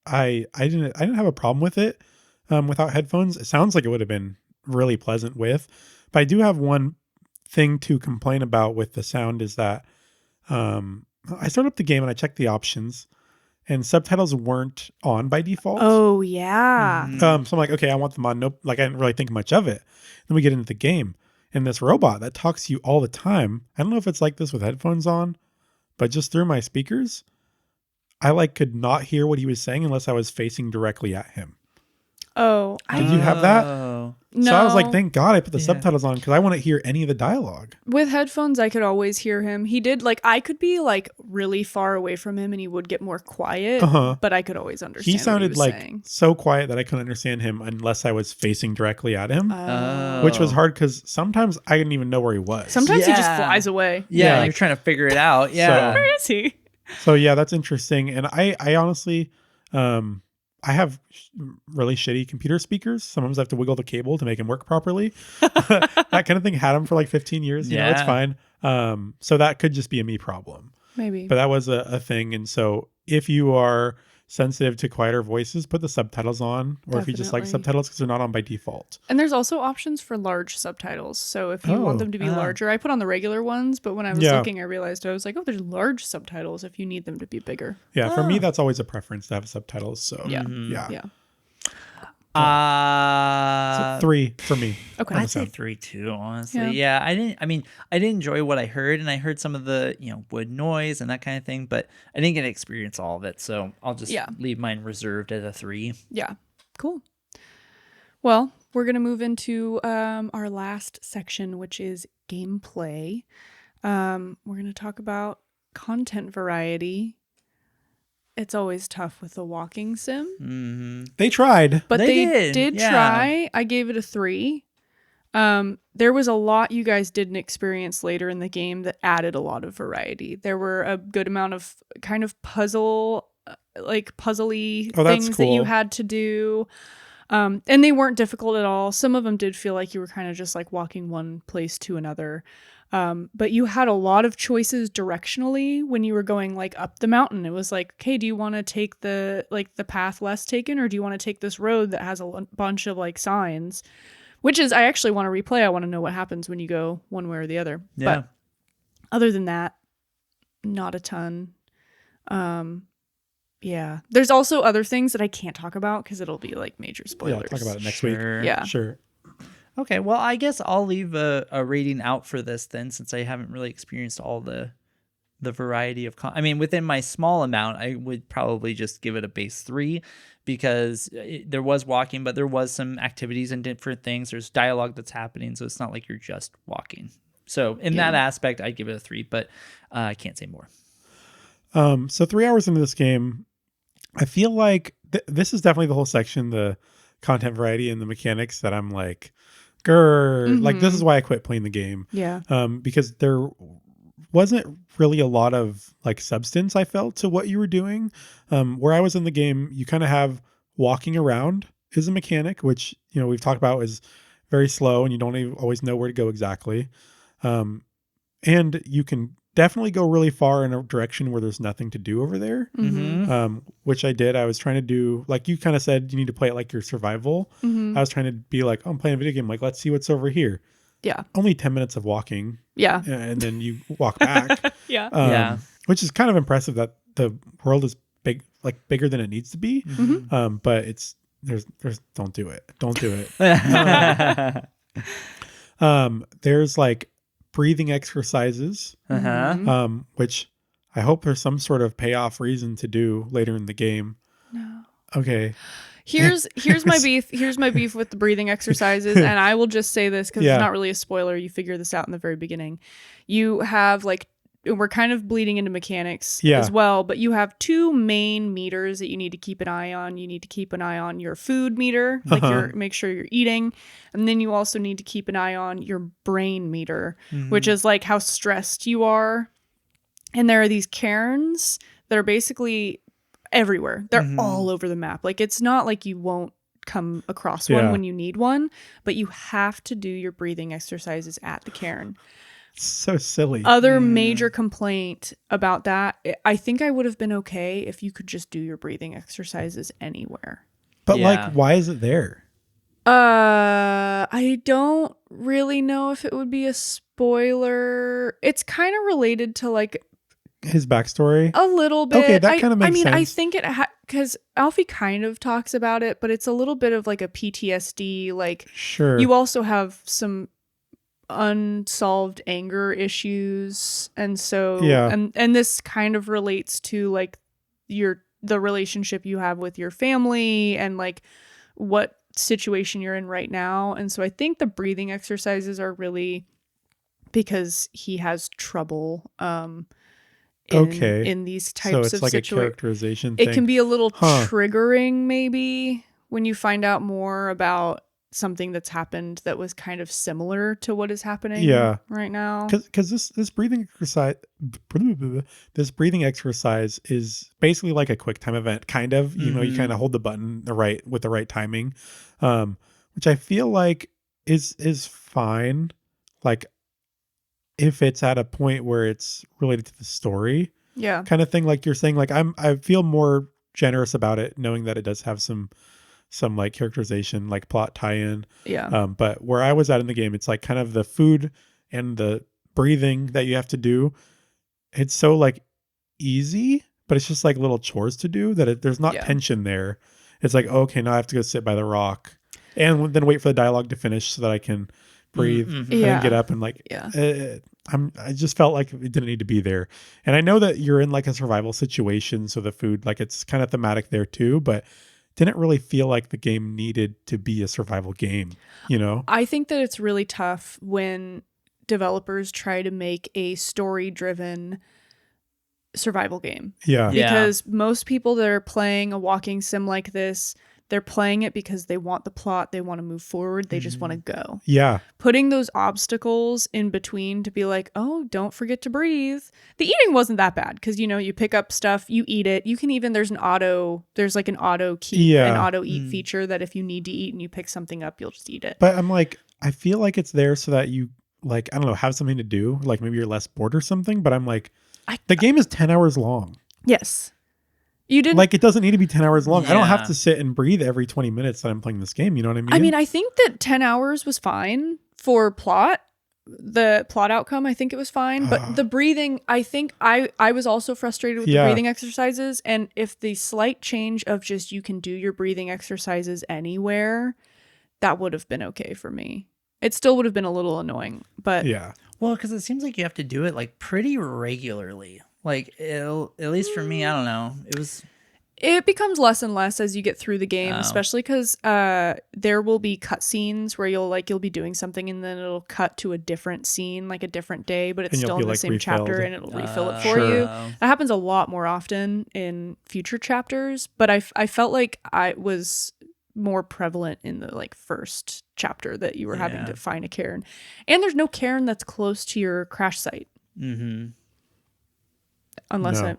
I didn't have a problem with it without headphones. It sounds like it would have been really pleasant with, but I do have one thing to complain about with the sound is that I started up the game and I checked the options, and subtitles weren't on by default. Oh yeah. So I'm like, okay, I want them on. Nope. Like I didn't really think much of it. Then we get into the game, and this robot that talks to you all the time. I don't know if it's like this with headphones on, but just through my speakers, I like could not hear what he was saying unless I was facing directly at him. Oh, Did you have that? No. So I was like, thank God I put the subtitles on because I want to hear any of the dialogue. With headphones, I could always hear him. He did like I could be like really far away from him, and he would get more quiet. But I could always understand. He sounded what he was like saying. so quiet that I couldn't understand him unless I was facing directly at him, which was hard because sometimes I didn't even know where he was. Sometimes he just flies away. Yeah, you're trying to figure it out. Yeah, where is he? So yeah, that's interesting. And I honestly, I have really shitty computer speakers. Sometimes I have to wiggle the cable to make them work properly. That kind of thing had them for like 15 years. You know, it's fine. So that could just be a me problem. Maybe. But that was a thing. And so if you are sensitive to quieter voices, put the subtitles on. Or if you just like subtitles because they're not on by default. And there's also options for large subtitles. So if you want them to be larger, I put on the regular ones. But when I was looking, I realized I was like, oh, there's large subtitles if you need them to be bigger. Yeah, for me, that's always a preference to have subtitles. So yeah. So 3 for me. Okay. I'd say 3 too, honestly. Yeah, I didn't enjoy what I heard, and I heard some of the, wood noise and that kind of thing, but I didn't get to experience all of it. So I'll just leave mine reserved at a 3. Yeah. Cool. Well, we're going to move into our last section, which is gameplay. We're going to talk about content variety. It's always tough with a walking sim. Mm-hmm. They tried. But they did try. I gave it a 3. There was a lot you guys didn't experience later in the game that added a lot of variety. There were a good amount of kind of puzzly things that you had to do. And they weren't difficult at all. Some of them did feel like you were kind of just like walking one place to another. But you had a lot of choices directionally when you were going like up the mountain. It was like, okay, do you want to take the path less taken, or do you want to take this road that has a bunch of like signs? Which is, I actually want to replay. I want to know what happens when you go one way or the other. Yeah. But other than that, not a ton. Yeah. There's also other things that I can't talk about because it'll be like major spoilers. Yeah, I'll talk about it next week. Yeah. Sure. Okay, well, I guess I'll leave a rating out for this then, since I haven't really experienced all the variety of within my small amount, I would probably just give it a base 3 because there was walking, but there was some activities and different things. There's dialogue that's happening, so it's not like you're just walking. So in that aspect, I'd give it a 3, but I can't say more. So 3 hours into this game, I feel like this is definitely the whole section, the content variety and the mechanics that I'm like, like this is why I quit playing the game. Yeah. Because there wasn't really a lot of like substance I felt to what you were doing. Where I was in the game, you kind of have walking around is a mechanic, which, we've talked about is very slow and you don't even always know where to go exactly. And you can definitely go really far in a direction where there's nothing to do over there. Which I did. I was trying to do, like you kind of said, you need to play it like your survival. I was trying to be like, oh, I'm playing a video game. Like, let's see what's over here. Yeah. Only 10 minutes of walking. Yeah. And then you walk back. Yeah. Which is kind of impressive that the world is big, like bigger than it needs to be. But there's don't do it. Don't do it. There's like breathing exercises, which I hope there's some sort of payoff reason to do later in the game. No. Okay. Here's my beef. Here's my beef with the breathing exercises, and I will just say this because it's not really a spoiler. You figure this out in the very beginning. You have like we're kind of bleeding into mechanics Yeah. as well, but you have two main meters that you need to keep an eye on. You need to keep an eye on your food meter, like make sure you're eating. And then you also need to keep an eye on your brain meter, which is like how stressed you are. And there are these cairns that are basically everywhere. They're all over the map. Like, it's not like you won't come across one when you need one, but you have to do your breathing exercises at the cairn. So silly. Other major complaint about that, I think I would have been okay if you could just do your breathing exercises anywhere. But like, why is it there? I don't really know if it would be a spoiler. It's kind of related to like his backstory a little bit. Okay, that kind of makes sense. I think it because Alfie kind of talks about it, but it's a little bit of like a PTSD. Like, sure, you also have some unsolved anger issues, and so and this kind of relates to like the relationship you have with your family and like what situation you're in right now. And so I think the breathing exercises are really because he has trouble in these types so it's of like a characterization thing. It can be a little triggering maybe when you find out more about something that's happened that was kind of similar to what is happening right now. Because this breathing exercise is basically like a quick time event, kind of. You know, you kind of hold the button with the right timing, which I feel like is fine. Like, if it's at a point where it's related to the story, kind of thing. Like you're saying, like I feel more generous about it, knowing that it does have some like characterization, like plot tie-in. But where I was at in the game, it's like kind of the food and the breathing that you have to do. It's so like easy, but it's just like little chores to do that there's not tension there. It's like, okay, now I have to go sit by the rock and then wait for the dialogue to finish so that I can breathe and then get up and like, I just felt like it didn't need to be there. And I know that you're in like a survival situation, so the food, like it's kind of thematic there too, but didn't really feel like the game needed to be a survival game, you know? I think that it's really tough when developers try to make a story-driven survival game. Because most people that are playing a walking sim like this, they're playing it because they want the plot, they want to move forward, they just want to go. Putting those obstacles in between to be like, oh, don't forget to breathe. The eating wasn't that bad because, you know, you pick up stuff, you eat it. You can even, there's like an auto keep and auto eat feature that if you need to eat and you pick something up, you'll just eat it. But I'm like, I feel like it's there so that you like, I don't know, have something to do. Like maybe you're less bored or something, but I'm like, the game is 10 hours long. Yes. You didn't like, it doesn't need to be 10 hours long. I don't have to sit and breathe every 20 minutes that I'm playing this game. You know what I mean? I mean, I think that 10 hours was fine for plot. The plot outcome, I think it was fine. But the breathing, I think I was also frustrated with the breathing exercises. And if the slight change of just you can do your breathing exercises anywhere, that would have been okay for me. It still would have been a little annoying. But well, because it seems like you have to do it like pretty regularly. Like, at least for me, I don't know. It becomes less and less as you get through the game, especially because there will be cutscenes where you'll be doing something and then it'll cut to a different scene, like a different day, but it's still in the same chapter and it'll refill it for you. That happens a lot more often in future chapters, but I felt like I was more prevalent in the like first chapter that you were having to find a cairn, and there's no cairn that's close to your crash site. Unless I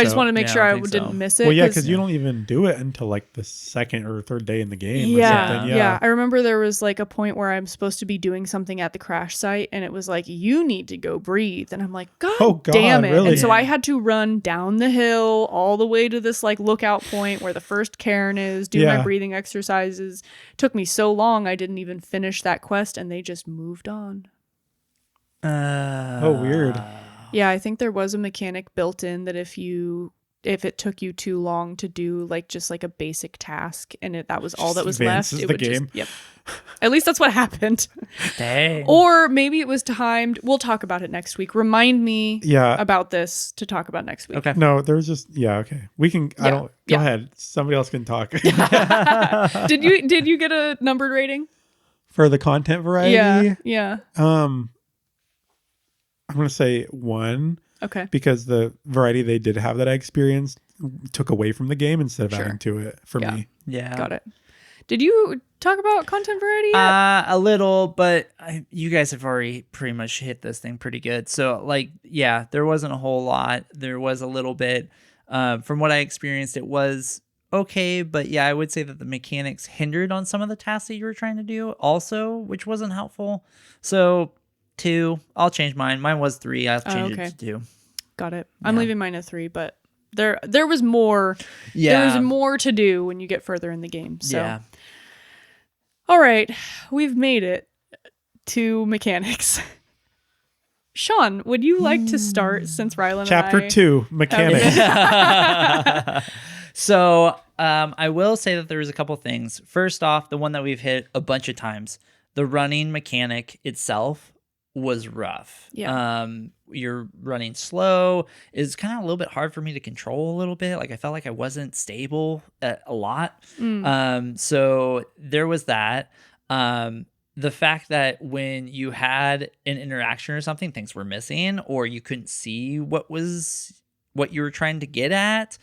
just want to make sure I didn't miss it. Well, because you don't even do it until like the second or third day in the game. I remember there was like a point where I'm supposed to be doing something at the crash site, and it was like, you need to go breathe, and I'm like, God damn it! Really? And so I had to run down the hill all the way to this like lookout point where the first cairn is, do my breathing exercises. It took me so long, I didn't even finish that quest, and they just moved on. Oh, weird. Yeah, I think there was a mechanic built in that if it took you too long to do like just like a basic task and that was all that was left, it would game. At least that's what happened. Dang. Or maybe it was timed. We'll talk about it next week. Remind me about this to talk about next week. Okay. No, there's just okay. We can go ahead. Somebody else can talk. Did you get a numbered rating? For the content variety? Yeah. I'm going to say 1. Okay. Because the variety they did have that I experienced took away from the game instead of adding to it for me. Yeah. Got it. Did you talk about content variety yet? A little, but you guys have already pretty much hit this thing pretty good. So, like, yeah, there wasn't a whole lot. There was a little bit. From what I experienced, it was okay. But, yeah, I would say that the mechanics hindered on some of the tasks that you were trying to do also, which wasn't helpful. So, 2. I'll change mine. Mine was 3. I'll change it to 2. Got it. I'm leaving mine at 3, but there was more. Yeah. There was more to do when you get further in the game. So. Yeah. All right, we've made it to mechanics. Shawn, would you like to start since Rylan Chapter and I... 2, mechanics. So I will say that there was a couple things. First off, the one that we've hit a bunch of times, the running mechanic itself was rough. Yeah. You're running slow. It's kind of a little bit hard for me to control a little bit. Like I felt like I wasn't stable a lot. So there was that. The fact that when you had an interaction or something, things were missing, or you couldn't see what you were trying to get at.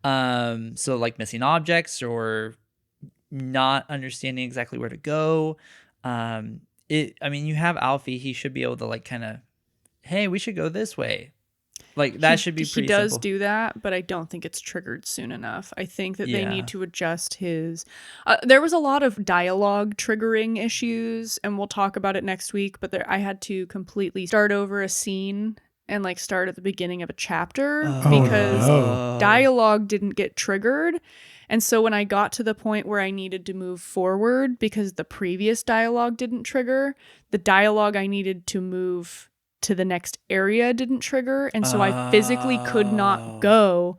So like missing objects or not understanding exactly where to go. You have Alfie. He should be able to like kind of, hey, we should go this way. Like that should be pretty simple. He does do that, but I don't think it's triggered soon enough. I think that they need to adjust his... there was a lot of dialogue triggering issues, and we'll talk about it next week, but I had to completely start over a scene and like start at the beginning of a chapter because dialogue didn't get triggered. And so when I got to the point where I needed to move forward because the previous dialogue didn't trigger, the dialogue I needed to move to the next area didn't trigger. And so I physically could not go.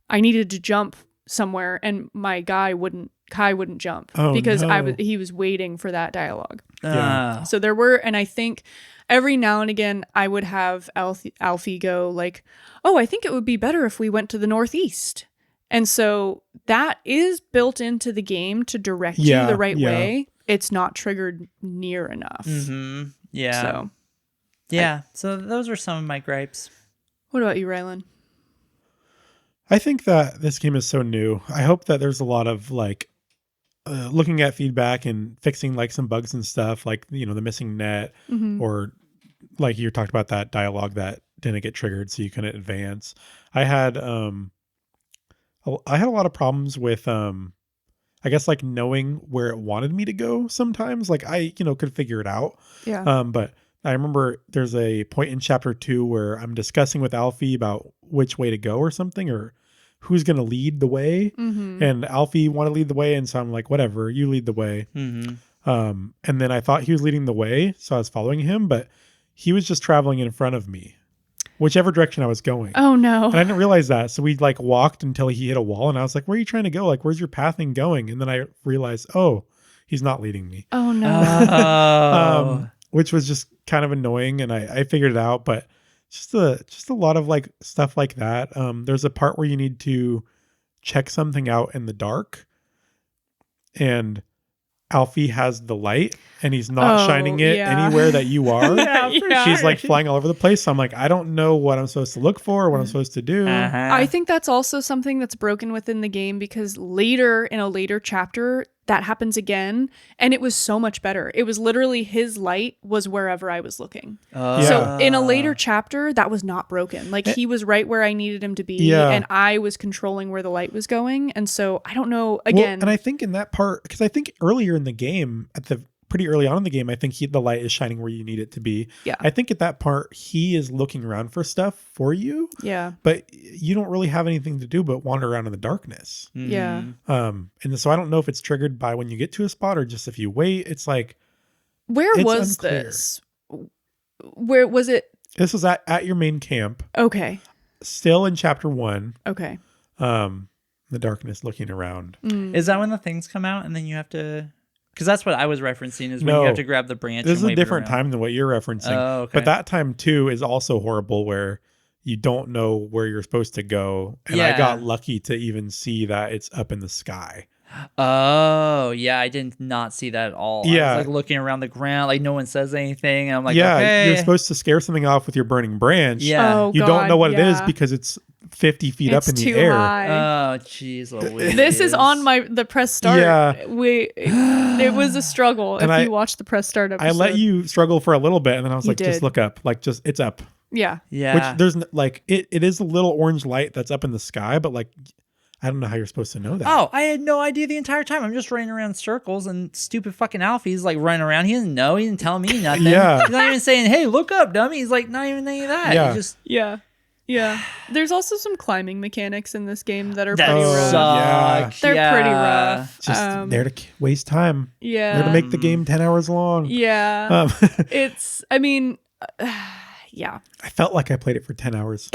I needed to jump somewhere and my Kai wouldn't jump because he was waiting for that dialogue. So there were, and I think every now and again I would have Alfie go like, oh, I think it would be better if we went to the northeast. And so that is built into the game to direct you the right way. It's not triggered near enough. Mm-hmm. Yeah. So those are some of my gripes. What about you, Rylan? I think that this game is so new. I hope that there's a lot of like looking at feedback and fixing like some bugs and stuff, like, you know, the missing net or like you talked about that dialogue that didn't get triggered so you couldn't advance. I had a lot of problems with I guess like knowing where it wanted me to go sometimes. Like I, could figure it out. Yeah. But I remember there's a point in chapter 2 where I'm discussing with Alfie about which way to go or something, or who's going to lead the way. And Alfie wanted to lead the way. And so I'm like, whatever, you lead the way. And then I thought he was leading the way. So I was following him, but he was just traveling in front of me, whichever direction I was going. Oh no. And I didn't realize that. So we like walked until he hit a wall and I was like, where are you trying to go? Like, where's your pathing going? And then I realized, oh, he's not leading me. Oh no. Which was just kind of annoying. And I figured it out, but just a lot of like stuff like that. There's a part where you need to check something out in the dark and Alfie has the light and he's not shining it anywhere that you are. She's like flying all over the place. So I'm like, I don't know what I'm supposed to look for or what I'm supposed to do. I think that's also something that's broken within the game because later in a later chapter that happens again and it was so much better. It was literally his light was wherever I was looking. So in a later chapter that was not broken. Like he was right where I needed him to be and I was controlling where the light was going. And so I don't know again. Well, and I think in that part, because I think earlier in the game pretty early on in the game, I think the light is shining where you need it to be. Yeah. I think at that part, he is looking around for stuff for you. Yeah. But you don't really have anything to do but wander around in the darkness. Yeah. And so I don't know if it's triggered by when you get to a spot or just if you wait. It's like, where was unclear. This? Where was it? This was at your main camp. Okay. Still in chapter 1. Okay. The darkness looking around. Is that when the things come out and then you have to... Because that's what I was referencing is when you have to grab the branch. This is a different time than what you're referencing. Oh, okay. But that time too is also horrible where you don't know where you're supposed to go. And I got lucky to even see that it's up in the sky. Oh, yeah, I did not see that at all. Yeah. I was like looking around the ground, like no one says anything. And I'm like, yeah, okay. you're supposed to scare something off with your burning branch. Yeah. Oh, you don't know what it is yeah. because it's 50 feet up in the too air. high. Oh, jeez Louise. This is on the press start. Yeah. It was a struggle. And if you watch the press start episode. I let you struggle for a little bit, and then I was You like, just did. look up. Like, just, it's up. Yeah. Yeah. Which there's like, it is a little orange light that's up in the sky, but like, I don't know how you're supposed to know that. Oh, I had no idea the entire time. I'm just running around in circles, and stupid fucking Alfie's like running around. He didn't know. He didn't tell me nothing. Yeah. He's not even saying, hey, look up, dummy. He's like, not even any of that. Yeah. He just, Yeah. Yeah. There's also some climbing mechanics in this game that are that pretty rough. sucks. They're Yeah. pretty rough. Just there to waste time. Yeah. There to make the game 10 hours long. Yeah. It's, I mean, yeah. I felt like I played it for 10 hours.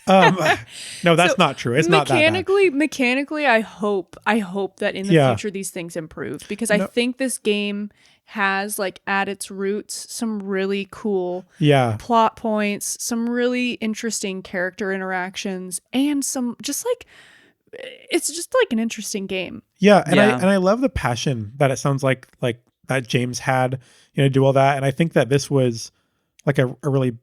No, that's not true. It's not that bad. Mechanically, I hope that in the future these things improve, because I think this game has like at its roots some really cool plot points, some really interesting character interactions, and some just like it's just like an interesting game. Yeah, and I love the passion that it sounds like that James had, to do all that. And I think that this was like a really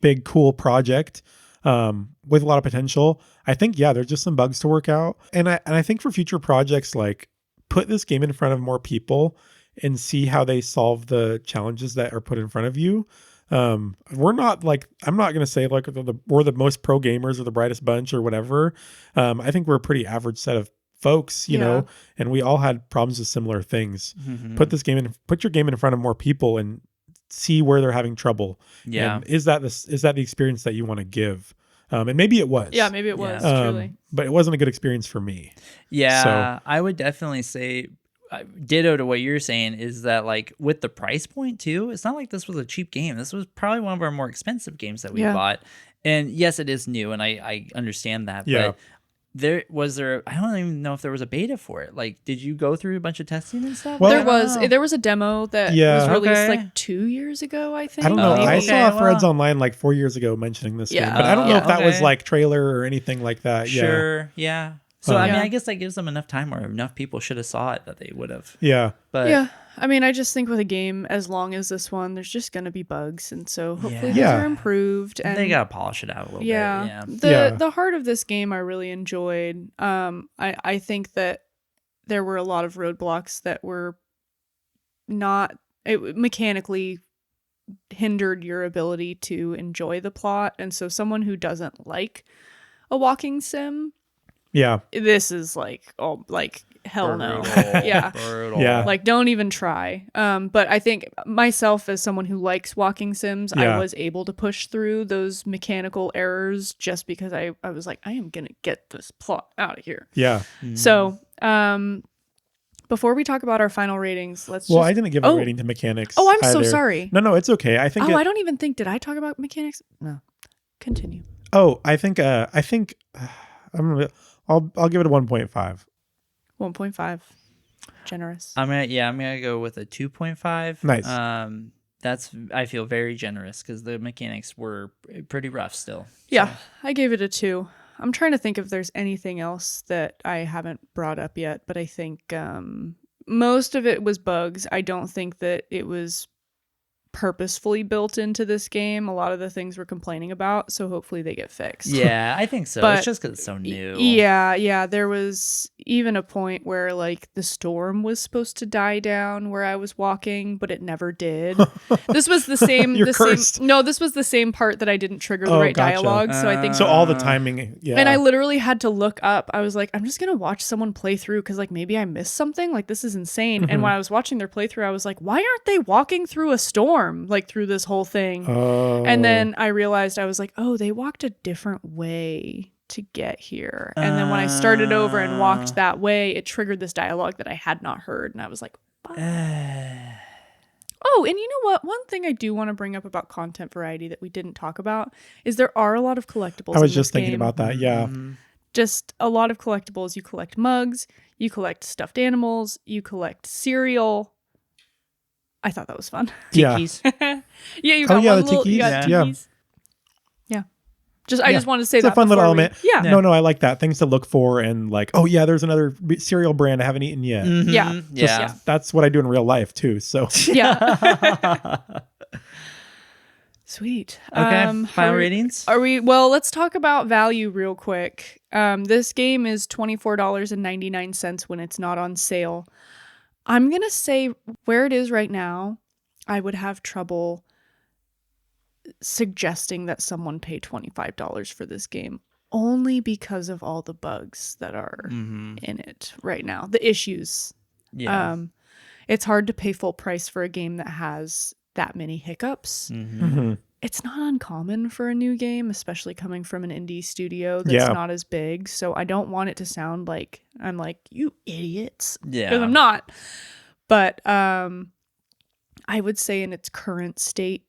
big, cool project. With a lot of potential. I think, there's just some bugs to work out. And I think for future projects, like put this game in front of more people and see how they solve the challenges that are put in front of you. We're not like, I'm not going to say like we're the most pro gamers or the brightest bunch or whatever. I think we're a pretty average set of folks, you know, and we all had problems with similar things. Mm-hmm. Put your game in front of more people and see where they're having trouble. Yeah. And is that the experience that you want to give? And maybe it was. Yeah, maybe it was, truly. But it wasn't a good experience for me. Yeah, So, I would definitely say ditto to what you're saying is that like with the price point too, it's not like this was a cheap game. This was probably one of our more expensive games that we bought. And yes, it is new, and I understand that. Yeah. But I don't even know if there was a beta for it. Like, did you go through a bunch of testing and stuff? Well, there was a demo that was released like 2 years ago, I think. I don't know. Oh, I okay, saw threads online like 4 years ago mentioning this game, but I don't know if that was like trailer or anything like that. Sure. Yeah. So, I mean, I guess that gives them enough time, or enough people should have saw it that they would have. Yeah. But I mean, I just think with a game as long as this one, there's just going to be bugs. And so hopefully those Yeah. are improved. And they got to polish it out a little bit. Yeah. The heart of this game I really enjoyed. I think that there were a lot of roadblocks that were mechanically hindered your ability to enjoy the plot. And so someone who doesn't like a walking sim, this is like, hell no. Yeah. Brutal. Yeah. Like, don't even try. But I think myself, as someone who likes walking sims, I was able to push through those mechanical errors just because I was like, I am going to get this plot out of here. Yeah. So, before we talk about our final ratings, I didn't give a rating to mechanics. Oh, I'm so either. sorry. No, it's okay. I think. I don't even think. Did I talk about mechanics? No. Continue. Oh, I think. I'll give it a 1.5. 1.5. Generous. I'm gonna go with a 2.5. Nice. I feel very generous because the mechanics were pretty rough still. Yeah, I gave it a 2. I'm trying to think if there's anything else that I haven't brought up yet, but I think most of it was bugs. I don't think that it was purposefully built into this game. A lot of the things we're complaining about, so hopefully they get fixed. Yeah, I think so. But it's just because it's so new. Yeah. There was even a point where like the storm was supposed to die down where I was walking, but it never did. This was the same. You're cursed. This was the same part that I didn't trigger the right dialogue. So I think so. All the timing. Yeah. And I literally had to look up. I was like, I'm just gonna watch someone play through because like maybe I missed something. Like this is insane. And when I was watching their playthrough, I was like, why aren't they walking through a storm like through this whole thing? And then I realized I was like, oh, they walked a different way to get here. And then when I started over and walked that way, it triggered this dialogue that I had not heard. And I was like, fuck. Oh, and you know what? One thing I do want to bring up about content variety that we didn't talk about is there are a lot of collectibles. I was just thinking about that. Yeah. Just a lot of collectibles. You collect mugs, you collect stuffed animals, you collect cereal. I thought that was fun. Tikis. Yeah, you got the one little, tikis. you got tikis. Yeah. I just wanted to say it's that a fun little element. Yeah. No, I like that. Things to look for and like, oh yeah, there's another cereal brand I haven't eaten yet. Mm-hmm. Yeah. That's what I do in real life too. So yeah. Sweet. Okay. Final ratings. Well, let's talk about value real quick. This game is $24.99 when it's not on sale. I'm going to say where it is right now, I would have trouble suggesting that someone pay $25 for this game only because of all the bugs that are in it right now. The issues. Yeah. It's hard to pay full price for a game that has that many hiccups. It's not uncommon for a new game, especially coming from an indie studio that's not as big. So I don't want it to sound like I'm like, you idiots. Yeah. Because I'm not. But I would say in its current state,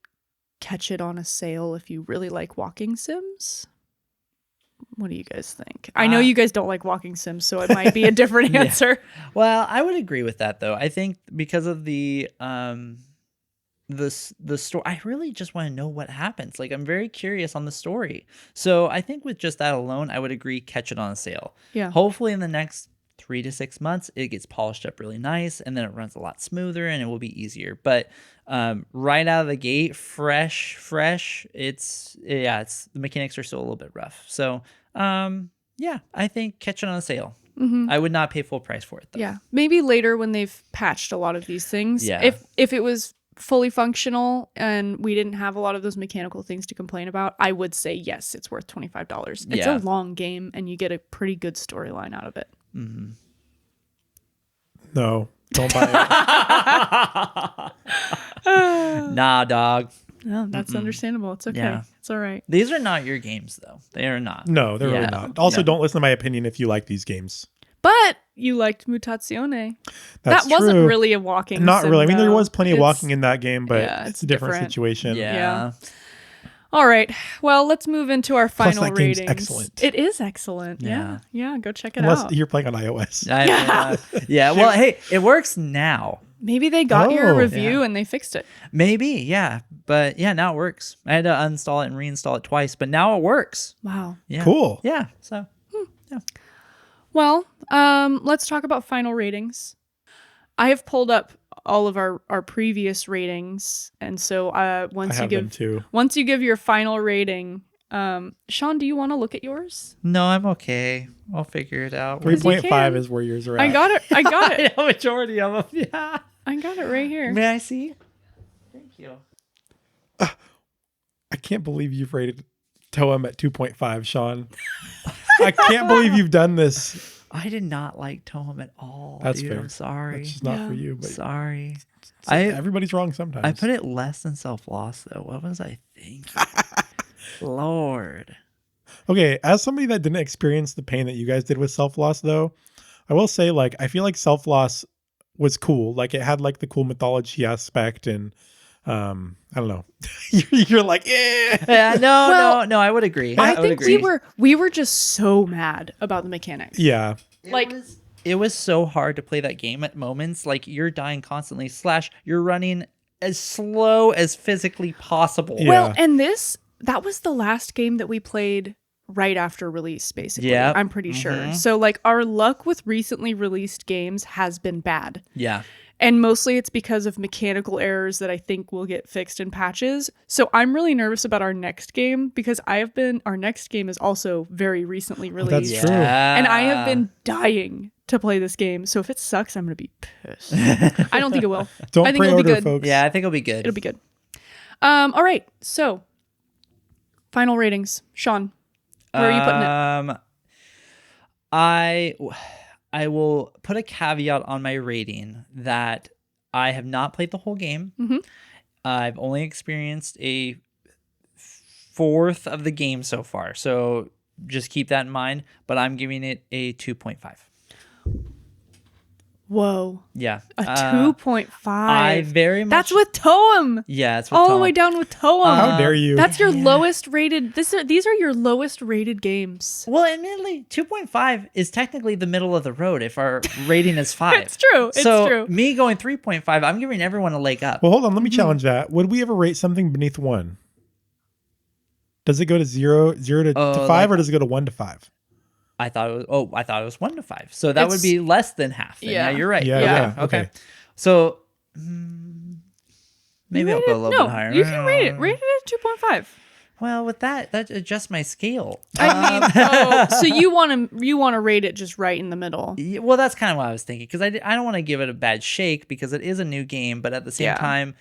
catch it on a sale if you really like walking sims. What do you guys think? I know you guys don't like walking sims, so it might be a different answer. Well, I would agree with that though. I think because of the story, I really just want to know what happens. Like, I'm very curious on the story. So I think with just that alone, I would agree, catch it on a sale. Yeah. Hopefully in the next 3 to 6 months, it gets polished up really nice, and then it runs a lot smoother, and it will be easier. But right out of the gate, fresh, it's the mechanics are still a little bit rough. So I think catch it on a sale. I would not pay full price for it though. Yeah, maybe later when they've patched a lot of these things. Yeah. If it was fully functional and we didn't have a lot of those mechanical things to complain about, I would say yes, it's worth $25. It's a long game and you get a pretty good storyline out of it. no, don't buy it. Nah, dog. No, that's understandable. It's okay. Yeah. It's all right. These are not your games though. They are not. No, they're really not. Also, don't listen to my opinion if you like these games. But you liked Mutazione. That's that wasn't true. really a walking Not sim, really. I mean, there though. was plenty of walking in that game, but it's a different different. situation. Yeah. All right. Well, let's move into our Plus, final that game's ratings. excellent. It is excellent. Yeah. Yeah. Go check it Unless out. you're playing on iOS. Well, hey, it works now. Maybe they got your Oh. review and they fixed it. Maybe, yeah. But yeah, now it works. I had to uninstall it and reinstall it twice, but now it works. Wow. Yeah. Cool. Yeah. So, Well, let's talk about final ratings. I have pulled up all of our previous ratings, and so once you give your final rating, Shawn, do you want to look at yours? No, I'm okay. I'll figure it out. 3.5 is where yours are at. I got it. The majority of them. Yeah. I got it right here. May I see? Thank you. I can't believe you've rated Toem at 2.5, Shawn. I can't believe you've done this. I did not like Toem at all. That's dude. fair. I'm sorry. That's just not for you. But sorry. everybody's wrong sometimes. I put it less than self-loss, though. What was I thinking? Lord. Okay, as somebody that didn't experience the pain that you guys did with self-loss, though, I will say, like, I feel like self-loss was cool. Like, it had, like, the cool mythology aspect, and I don't know. You're like, eh. Yeah, no, I would agree. I think we were just so mad about the mechanics. Yeah. It was so hard to play that game at moments. Like, you're dying constantly, / you're running as slow as physically possible. Yeah. Well, and that was the last game that we played right after release, basically. Yeah. I'm pretty sure. So, like, our luck with recently released games has been bad. Yeah. And mostly it's because of mechanical errors that I think will get fixed in patches. So I'm really nervous about our next game because our next game is also very recently released. That's true. And I have been dying to play this game. So if it sucks, I'm going to be pissed. I don't think it will. Don't I think it'll be pre-order, good. folks. Yeah, I think it'll be good. It'll be good. All right. So final ratings. Shawn, where are you putting it? I will put a caveat on my rating that I have not played the whole game. I've only experienced a fourth of the game so far. So just keep that in mind. But I'm giving it a 2.5. Whoa. Yeah. A 2.5. I very much... That's with Toem. Yeah, it's with all Toem. the way down with Toem. How dare you? That's your lowest rated. These are your lowest rated games. Well, admittedly, 2.5 is technically the middle of the road if our rating is 5. It's true. It's true. Me going 3.5, I'm giving everyone a leg up. Well, hold on. Let me challenge that. Would we ever rate something beneath 1? Does it go to 0 to 5, or does it go to 1 to 5? I thought it was 1 to 5. So that would be less than half. Then. Yeah, you're right. Yeah. Okay. So maybe I'll go a little bit higher. You can rate it. Rate it at 2.5. Well, with that adjusts my scale. I mean, so you want to rate it just right in the middle. Well, that's kind of what I was thinking, because I don't want to give it a bad shake because it is a new game, but at the same time,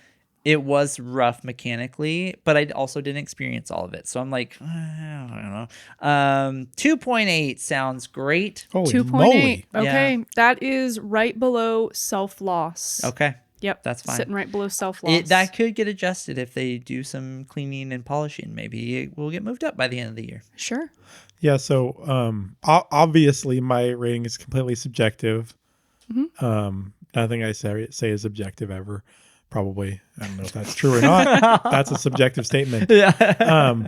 it was rough mechanically, but I also didn't experience all of it. So I'm like, I don't know. 2.8 sounds great. Holy 2.8. moly. Okay, that is right below self-loss. Okay. Yep, that's fine. Sitting right below self-loss. That could get adjusted if they do some cleaning and polishing. Maybe it will get moved up by the end of the year. Sure. Yeah. So obviously my rating is completely subjective. Nothing I say is objective ever. Probably. I don't know if that's true or not. That's a subjective statement. Yeah.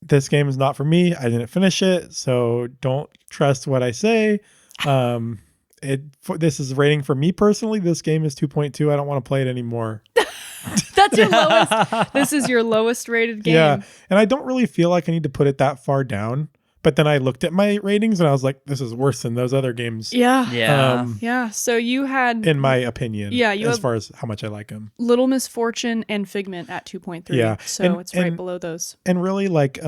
This game is not for me. I didn't finish it, so don't trust what I say. This is rating for me personally. This game is 2.2. I don't want to play it anymore. That's your lowest. This is your lowest rated game. Yeah. And I don't really feel like I need to put it that far down. But then I looked at my ratings and I was like, this is worse than those other games. Yeah. Yeah. So you had, in my opinion, as far as how much I like them, Little Misfortune and Figment at 2.3. Yeah. So it's right below those. And really, like,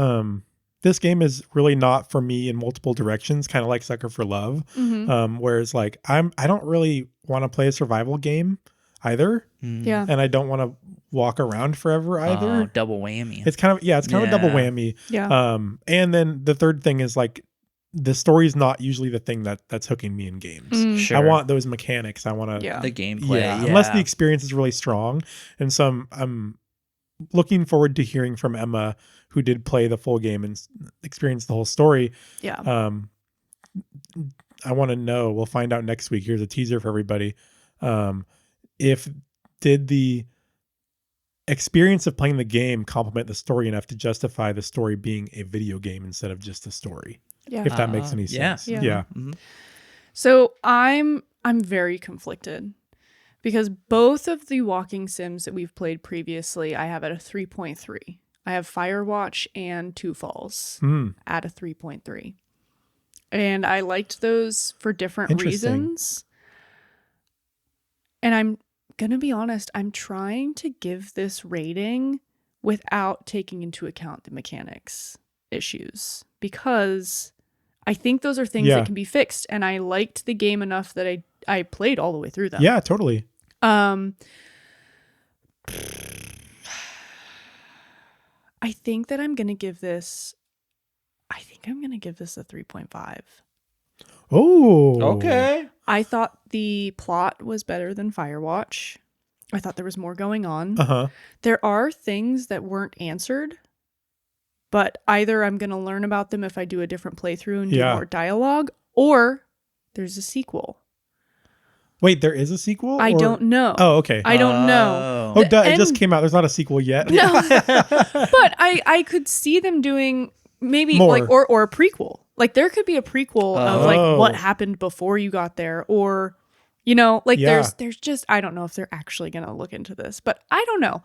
this game is really not for me in multiple directions, kind of like Sucker for Love. Whereas like I don't really want to play a survival game either. Yeah. And I don't want to walk around forever either. Oh, double whammy. It's kind of a double whammy. Yeah. And then the third thing is like the story's not usually the thing that's hooking me in games. Sure. I want those mechanics. I want to the gameplay. Unless the experience is really strong. And so I'm looking forward to hearing from Emma, who did play the full game and experience the whole story. Yeah. I want to know. We'll find out next week. Here's a teaser for everybody. If did the experience of playing the game complement the story enough to justify the story being a video game instead of just a story? Yeah. If that makes any sense. Yeah. Mm-hmm. So I'm very conflicted because both of the walking sims that we've played previously, I have at a 3.3. I have Firewatch and Two Falls at a 3.3. And I liked those for different reasons. And I'm going to be honest, I'm trying to give this rating without taking into account the mechanics issues because I think those are things that can be fixed. And I liked the game enough that I played all the way through them. Yeah, totally. I think that I'm going to give this a 3.5. Oh, Okay. I thought the plot was better than Firewatch. I thought there was more going on. There are things that weren't answered, but either I'm going to learn about them if I do a different playthrough and do more dialogue, or there's a sequel. Wait, there is a sequel? I don't know. Oh, okay. I don't know. Oh, it just came out. There's not a sequel yet. No. But I could see them doing maybe more. like or a prequel. Like there could be a prequel of like what happened before you got there, or there's just I don't know if they're actually gonna look into this, but I don't know.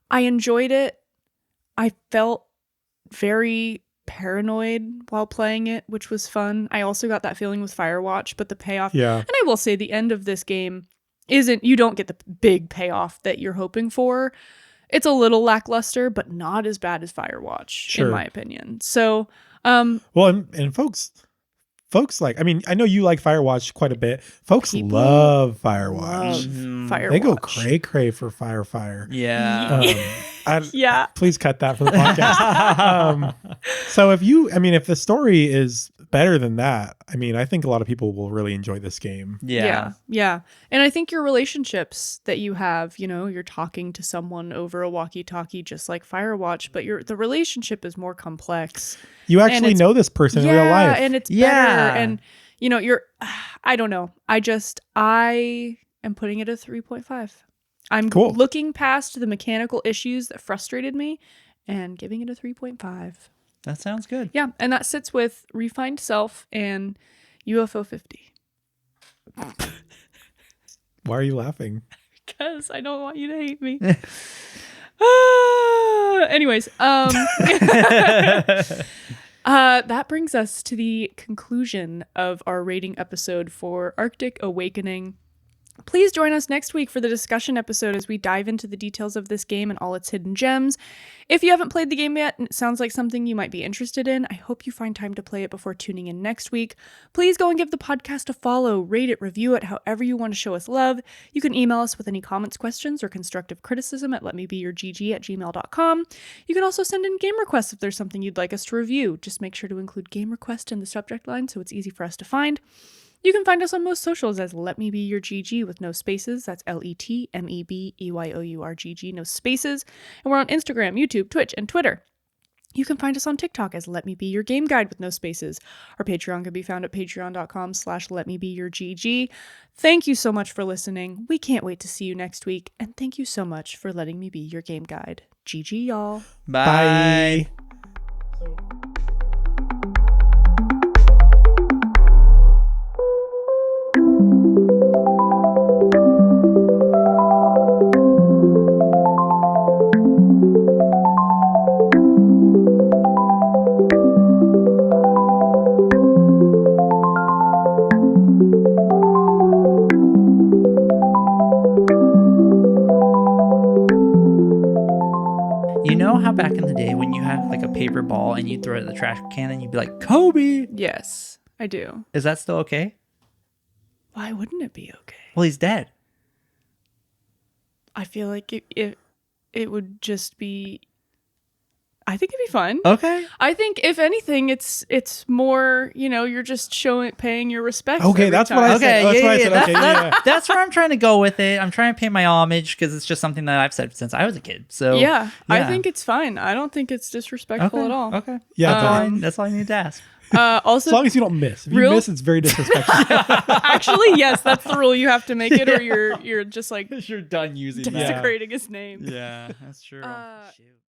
I enjoyed it. I felt very paranoid while playing it, which was fun. I also got that feeling with Firewatch, but the payoff, and I will say the end of this game you don't get the big payoff that you're hoping for. It's a little lackluster, but not as bad as Firewatch, in my opinion. So, well, and folks like, I mean, I know you like Firewatch quite a bit. Folks love Firewatch. Firewatch. They go cray for fire. Yeah. Please cut that from the podcast. So if the story is better than that, I mean, I think a lot of people will really enjoy this game. Yeah. And I think your relationships that you have, you're talking to someone over a walkie-talkie just like Firewatch, but the relationship is more complex. You actually know this person in real life. And it's better. And, I don't know. I am putting it at 3.5. I'm looking past the mechanical issues that frustrated me and giving it a 3.5. That sounds good. Yeah, and that sits with Refined Self and UFO 50. Why are you laughing? Because I don't want you to hate me. Anyways, that brings us to the conclusion of our rating episode for Arctic Awakening. Please join us next week for the discussion episode as we dive into the details of this game and all its hidden gems. If you haven't played the game yet and it sounds like something you might be interested in, I hope you find time to play it before tuning in next week. Please go and give the podcast a follow, rate it, review it, however you want to show us love. You can email us with any comments, questions, or constructive criticism at letmebeyourgg@gmail.com. You can also send in game requests if there's something you'd like us to review. Just make sure to include game request in the subject line so it's easy for us to find. You can find us on most socials as Let Me Be Your GG with no spaces. That's LetMeBeyourGG, no spaces. And we're on Instagram, YouTube, Twitch, and Twitter. You can find us on TikTok as Let Me Be Your Game Guide with no spaces. Our Patreon can be found at patreon.com/LetMeBeYourGG. Thank you so much for listening. We can't wait to see you next week. And thank you so much for letting me be your game guide. GG, y'all. Bye. You know how back in the day when you had like a paper ball and you throw it in the trash can and you'd be like, Kobe? Yes, I do. Is that still okay? Why wouldn't it be okay? Well, he's dead. I feel like it would just be... I think it'd be fun. Okay. I think if anything, it's more, you're just paying your respects. Okay, that's what I said. Okay, That's what I said. That's where I'm trying to go with it. I'm trying to pay my homage because it's just something that I've said since I was a kid. So yeah, I think it's fine. I don't think it's disrespectful at all. Okay. Yeah, that's all I need to ask. Also, as long as you don't miss. If you miss, it's very disrespectful. Actually, yes, that's the rule. You have to make it, or you're just like you're done using desecrating his name. Yeah, that's true. Shoot.